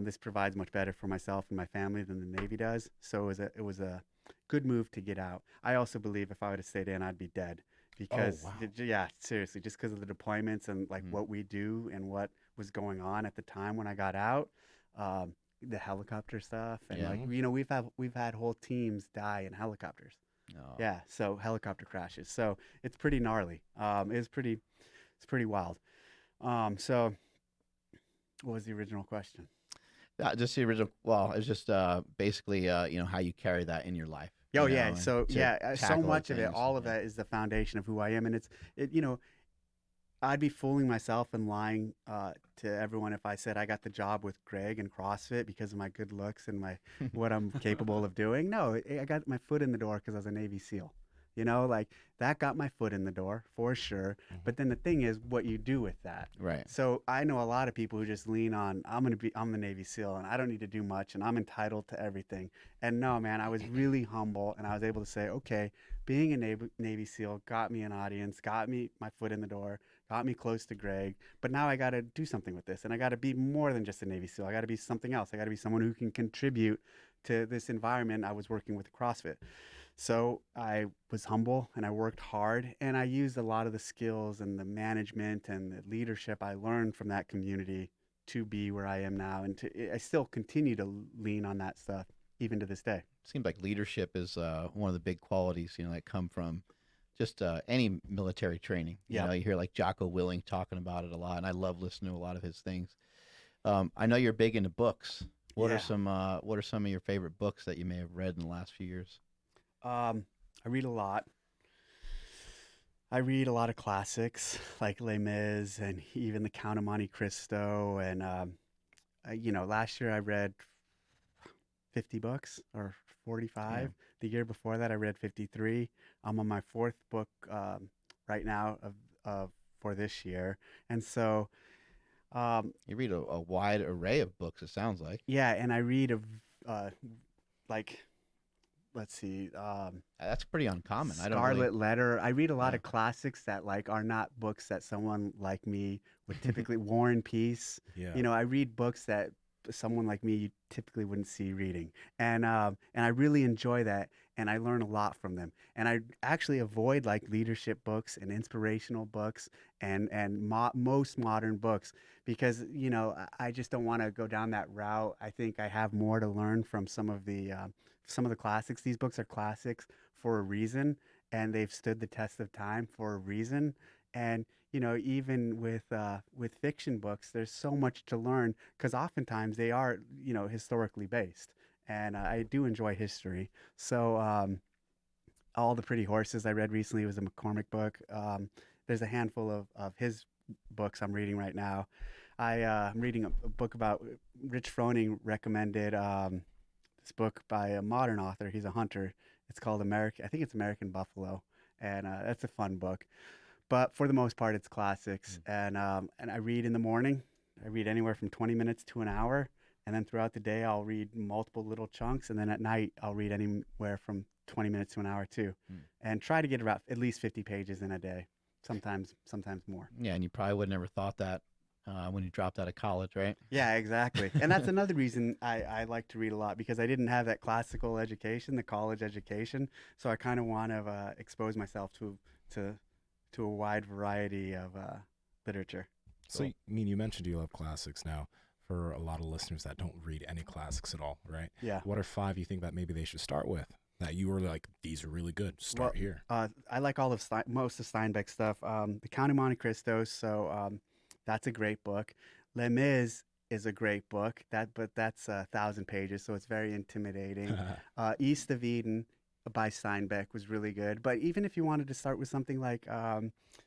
this provides much better for myself and my family than the Navy does. So it was a good move to get out. I also believe if I would have stayed in, I'd be dead, because yeah, seriously, just because of the deployments and like what we do and what was going on at the time when I got out, the helicopter stuff, and we've had whole teams die in helicopters.
Oh.
Yeah, so helicopter crashes. So it's pretty gnarly. It's pretty wild. So What was the original question?
Just the original. Well, it's just basically how you carry that in your life.
Oh
You know,
yeah,
and
so
to
so
tackle
much of it,
things.
all of that is the foundation of who I am, and I'd be fooling myself and lying to everyone if I said I got the job with Greg and CrossFit because of my good looks and my what I'm capable of doing. No, I got my foot in the door because I was a Navy SEAL. Like that got my foot in the door for sure. But then the thing is what you do with that.
Right.
So I know a lot of people who just lean on I'm the Navy SEAL and I don't need to do much and I'm entitled to everything. And no, man, I was really humble and I was able to say, okay, being a Navy SEAL got me an audience, got me my foot in the door, got me close to Greg, but now I got to do something with this and I got to be more than just a Navy SEAL. I got to be something else. I got to be someone who can contribute to this environment I was working with CrossFit. So I was humble and I worked hard and I used a lot of the skills and the management and the leadership I learned from that community to be where I am now. And I still continue to lean on that stuff even to this day.
Seems like leadership is one of the big qualities, that come from just any military training.
Yeah.
You hear like Jocko Willink talking about it a lot, and I love listening to a lot of his things. I know you're big into books. What
Yeah.
are some of your favorite books that you may have read in the last few years?
I read a lot. I read a lot of classics like Les Mis and even The Count of Monte Cristo. And, last year I read 50 books or 45.
Yeah.
The year before that, I read 53. I'm on my fourth book right now for this year. And so,
You read a wide array of books, it sounds like.
yeah, and I read like, let's see,
That's pretty uncommon. I don't
Scarlet
really.
Letter. I read a lot
Yeah.
of classics that like are not books that someone like me would typically War and Peace.
Yeah.
I read books that someone like me you typically wouldn't see reading, and I really enjoy that, and I learn a lot from them. And I actually avoid like leadership books and inspirational books and most modern books because I just don't want to go down that route. I think I have more to learn from some of the classics. These books are classics for a reason, and they've stood the test of time for a reason. And even with fiction books, there's so much to learn because oftentimes they are historically based, and I do enjoy history. So All the Pretty Horses I read recently was a McCormick book. There's a handful of his books I'm reading right now. I'm reading a book about Rich Froning recommended this book by a modern author. He's a hunter. It's called I think it's American Buffalo, and that's a fun book. But for the most part, it's classics. And I read in the morning. I read anywhere from 20 minutes to an hour, and then throughout the day, I'll read multiple little chunks, and then at night, I'll read anywhere from 20 minutes to an hour too, and try to get about at least 50 pages in a day. Sometimes more.
Yeah, and you probably would have never thought that when you dropped out of college, right?
Yeah, exactly. And that's another reason I like to read a lot because I didn't have that classical education, the college education. So I kind of want to expose myself to a wide variety of literature.
So, you mentioned you love classics now. For a lot of listeners that don't read any classics at all, right?
Yeah.
What are 5 you think that maybe they should start with? That you were like, these are really good. Start here.
I like all of most of Steinbeck's stuff. The Count of Monte Cristo, so that's a great book. Les Mis is a great book. But that's 1,000 pages, so it's very intimidating. East of Eden by Steinbeck was really good. But even if you wanted to start with something like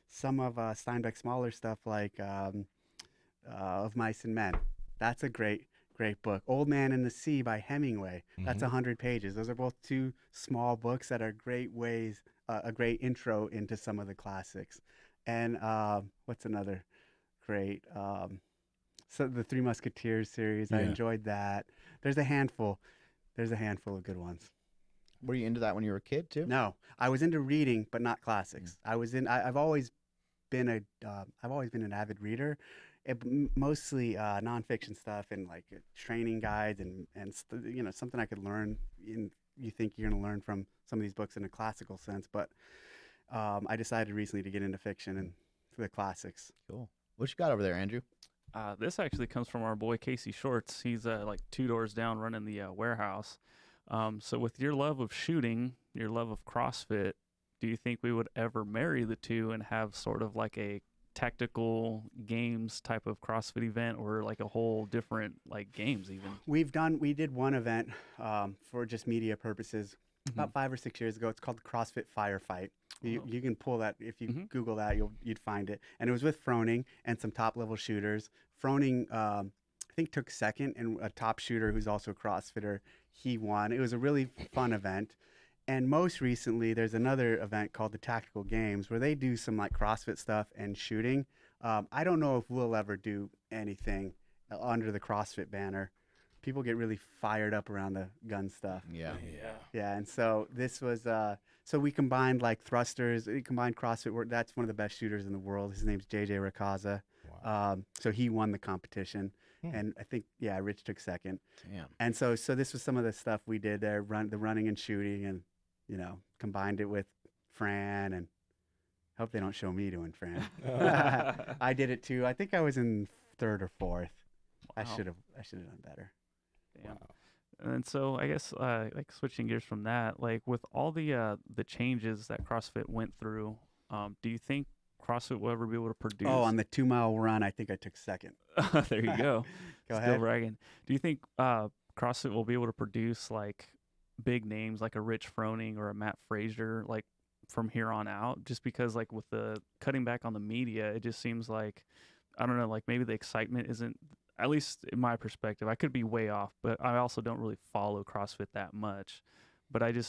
some of Steinbeck's smaller stuff, like Of Mice and Men, that's a great book. Old Man and the Sea by Hemingway. That's 100 pages. Those are both two small books that are great ways, a great intro into some of the classics. And what's another great? So the Three Musketeers series, I enjoyed that. There's a handful of good ones.
Were you into that when you were a kid too?
No, I was into reading, but not classics. I've always been an avid reader. Mostly nonfiction stuff and like training guides and something I could learn. You think you're going to learn from some of these books in a classical sense, but I decided recently to get into fiction and the classics.
Cool. What you got over there, Andrew?
This actually comes from our boy Casey Shorts. He's like 2 doors down running the warehouse. So with your love of shooting, your love of CrossFit, do you think we would ever marry the two and have sort of like a tactical games type of CrossFit event, or like a whole different like games even?
We did one event for just media purposes about 5 or 6 years ago. It's called the CrossFit Firefight. You can pull that if you Google that, you'd find it. And it was with Froning and some top level shooters. Froning, I think, took second, and a top shooter who's also a CrossFitter, he won. It was a really fun event. And most recently, there's another event called the Tactical Games where they do some like CrossFit stuff and shooting. I don't know if we'll ever do anything under the CrossFit banner. People get really fired up around the gun stuff.
Yeah.
Yeah, and so this was so we combined like thrusters. We combined CrossFit work. That's one of the best shooters in the world. His name's JJ Rakaza.
Wow.
So he won the competition, and I think Rich took second.
Damn.
And so this was some of the stuff we did there, the running and shooting, and combined it with Fran, and hope they don't show me doing Fran. I did it too. I think I was in third or fourth.
Wow.
I should have done better.
Damn.
Wow.
And so I guess like switching gears from that, like with all the changes that CrossFit went through, do you think CrossFit will ever be able to produce?
Oh, on the 2-mile run, I think I took second.
There you go.
Go
Still
ahead.
bragging. Do you think CrossFit will be able to produce like big names like a Rich Froning or a Matt Frazier like from here on out? Just because like with the cutting back on the media, it just seems like, I don't know, like maybe the excitement isn't, at least in my perspective. I could be way off, but I also don't really follow CrossFit that much. But I don't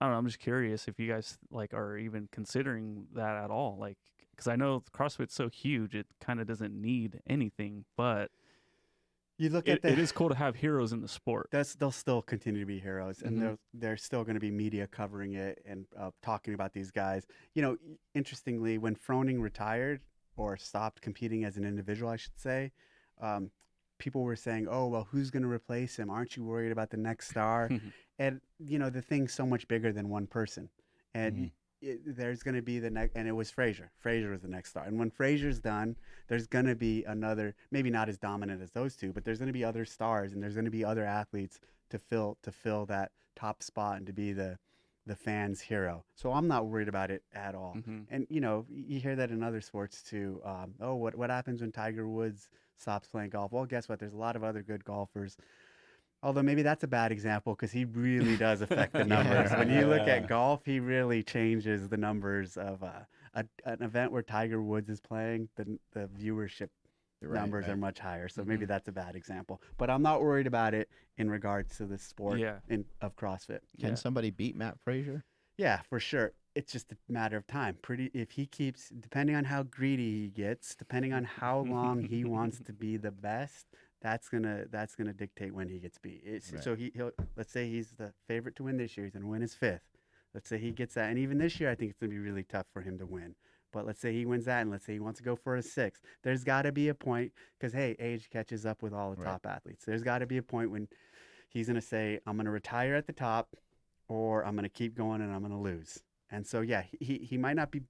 know, I'm just curious if you guys like are even considering that at all. Like, because I know CrossFit's so huge, it kind of doesn't need anything, but
You look
it
at
is cool to have heroes in the sport.
they'll still continue to be heroes, and there's still going to be media covering it and talking about these guys. Interestingly, when Froning retired or stopped competing as an individual, I should say, people were saying, "Oh, well, who's going to replace him? Aren't you worried about the next star?" And the thing's so much bigger than one person, and there's going to be the next, and it was Frazier. Frazier was the next star, and when Frazier's done, there's going to be another, maybe not as dominant as those two, but there's going to be other stars, and there's going to be other athletes to fill that top spot and to be the fans' hero. So I'm not worried about it at all. And you hear that in other sports too. What happens when Tiger Woods stops playing golf? Well, guess what? There's a lot of other good golfers. Although maybe that's a bad example because he really does affect the numbers. When you look at golf, he really changes the numbers of an event where Tiger Woods is playing. The viewership numbers are much higher. So maybe that's a bad example. But I'm not worried about it in regards to the sport of CrossFit.
Can somebody beat Matt Frazier?
Yeah, for sure. It's just a matter of time. If he keeps, depending on how greedy he gets, depending on how long he wants to be the best, that's gonna dictate when he gets beat. So he'll let's say he's the favorite to win this year. He's gonna win his 5th. Let's say he gets that, and even this year, I think it's gonna be really tough for him to win. But let's say he wins that, and let's say he wants to go for a 6th. There's got to be a point, because hey, age catches up with all the top athletes. There's got to be a point when he's gonna say, "I'm gonna retire at the top, or I'm gonna keep going and I'm gonna lose." And so he might not be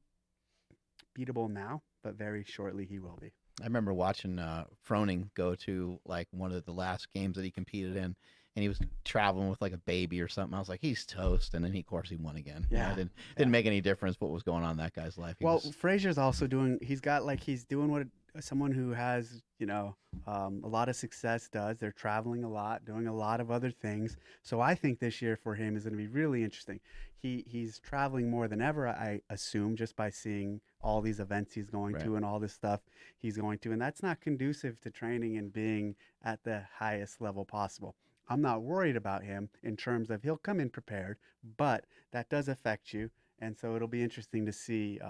beatable now, but very shortly he will be.
I remember watching Froning go to like one of the last games that he competed in, and he was traveling with like a baby or something. I was like, he's toast. And then of course he won again.
Yeah.
It didn't make any difference what was going on in that guy's life.
Frazier's also he's doing what someone who has, a lot of success does. They're traveling a lot, doing a lot of other things. So I think this year for him is going to be really interesting. He's traveling more than ever, I assume, just by seeing all these events he's going to and all this stuff he's going to. And that's not conducive to training and being at the highest level possible. I'm not worried about him in terms of he'll come in prepared, but that does affect you. And so it'll be interesting to see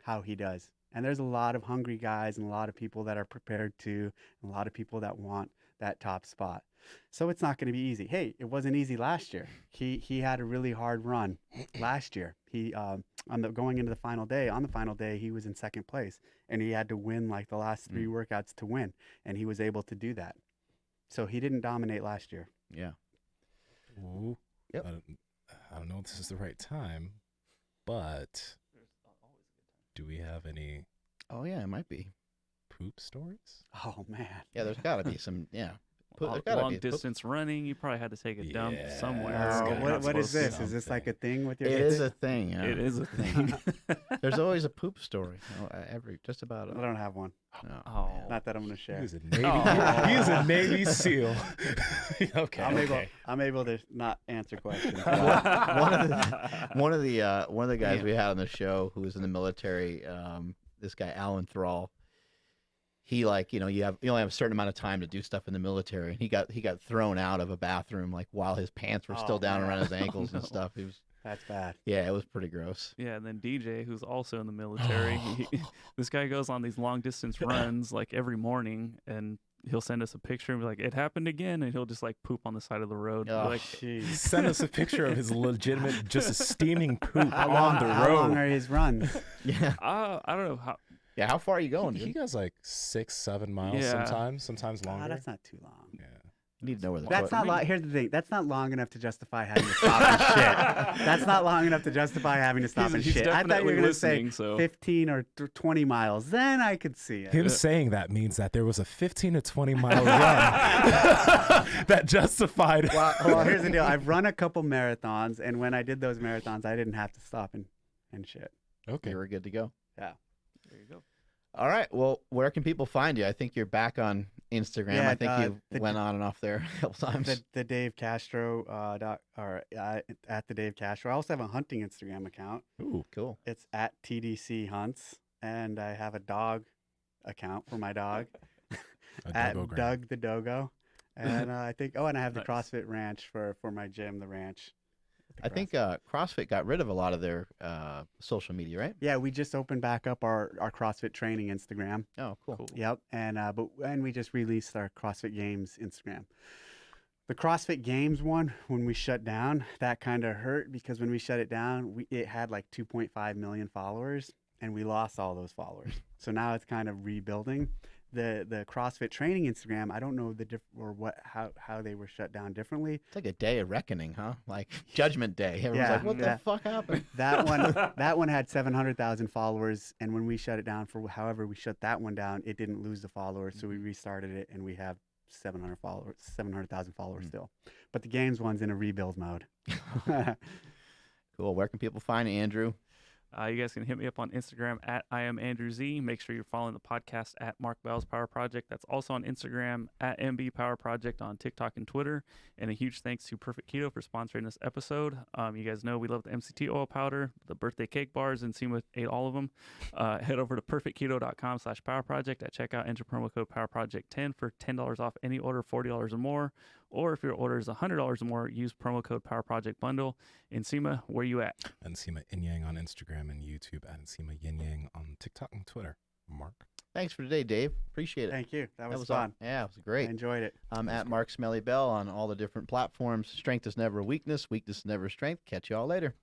how he does. And there's a lot of hungry guys and a lot of people that are prepared to, and a lot of people that want that top spot. So it's not going to be easy. Hey, it wasn't easy last year. He had a really hard run last year. He going into the final day, on the final day, he was in second place, and he had to win like the last 3 workouts to win, and he was able to do that. So he didn't dominate last year.
Yeah.
Ooh.
Yep.
I don't know if this is the right time, but do we have any
Oh yeah, it might be.
poop stories?
Oh man.
Yeah, there's got to be some. Yeah. There's gotta
long
be a poop.
distance running. You probably had to take a dump
Yeah,
somewhere.
it's
Oh,
gotta
You're
be
not
what is
supposed to.
this? Is this like a thing with your
It
kids?
is a thing. Yeah.
It is a thing.
There's always a poop story. Just about.
I don't have one.
No,
Oh.
man.
Not that I'm going to
He
share.
was a Navy.
Oh.
He is a Navy SEAL. Okay.
I'm able to not answer questions.
one of the guys we had on the show who was in the military, this guy Alan Thrall, he you only have a certain amount of time to do stuff in the military, and he got thrown out of a bathroom like while his pants were still
Oh,
down
man.
around his ankles and
no.
stuff. He was
That's bad.
it was pretty gross.
Yeah, and then DJ, who's also in the military, this guy goes on these long distance runs like every morning, and he'll send us a picture and be like, "It happened again," and he'll just like poop on the side of the road.
Oh,
Like,
Jeez.
Send us a picture of his legitimate, just a steaming poop
How
on the
How long
road.
are his runs?
Yeah,
I don't know how.
yeah. How far are you going,
He
dude?
goes like 6-7 miles
Yeah.
sometimes
Oh,
longer.
that's not too long.
Yeah.
You need to know where the
That's
toilet-
not long. Here's the thing. That's not long enough to justify having to stop and shit. That's not long enough to justify having to stop and
He's
shit. I thought you were
definitely
going to say
listening, so
15 or 20 miles. Then I could see it.
Him saying that means that there was a 15 to 20 mile run that justified.
Well, here's the deal. I've run a couple marathons, and when I did those marathons, I didn't have to stop and shit.
Okay.
You were good to go.
Yeah.
there you go.
All right. Well, where can people find you? I think you're back on Instagram.
Yeah,
I think you
the-
went on and off there a couple times.
The Dave Castro at the Dave Castro. I also have a hunting Instagram account.
Ooh.
Cool.
It's at TDC Hunts, and I have a dog account for my dog
A
at
Dogogram.
Doug the Dogo. And I think and I have the
Nice.
CrossFit Ranch for my gym, the ranch.
I think CrossFit got rid of a lot of their social media, right?
Yeah, we just opened back up our CrossFit Training Instagram.
Oh, cool.
Yep, and we just released our CrossFit Games Instagram. The CrossFit Games one, when we shut down, that kind of hurt because when we shut it down, it had like 2.5 million followers, and we lost all those followers. So now it's kind of rebuilding. The CrossFit Training Instagram, I don't know how they were shut down differently.
It's like a day of reckoning, huh? Like Judgment Day. Everyone's
Yeah,
like, what
yeah.
the fuck happened?
That one had 700,000 followers, and when we shut it down for however we shut that one down, it didn't lose the followers, so we restarted it, and we have 700,000 followers still. But the games one's in a rebuild mode.
Cool. Where can people find you, Andrew?
You guys can hit me up on Instagram at I am Andrew Z. Make sure you're following the podcast at Mark Bell's Power Project. That's also on Instagram at MB Power Project on TikTok and Twitter. And a huge thanks to Perfect Keto for sponsoring this episode. You guys know we love the MCT oil powder, the birthday cake bars, and Nsima ate all of them. Head over to perfectketo.com/Power Project. At checkout, enter promo code Power Project 10 for $10 off any order, $40 or more. Or if your order is $100 or more, use promo code Power Project Bundle. Nsima, where you at?
Nsima Inyang on Instagram and YouTube, and Nsima Yin Yang on TikTok and Twitter. Mark.
Thanks for today, Dave. Appreciate it.
Thank you. That was
all-
fun.
Yeah, it was
I
great.
enjoyed it.
I'm at Mark Smelly Bell on all the different platforms. Strength is never a weakness. Weakness is never a strength. Catch you all later.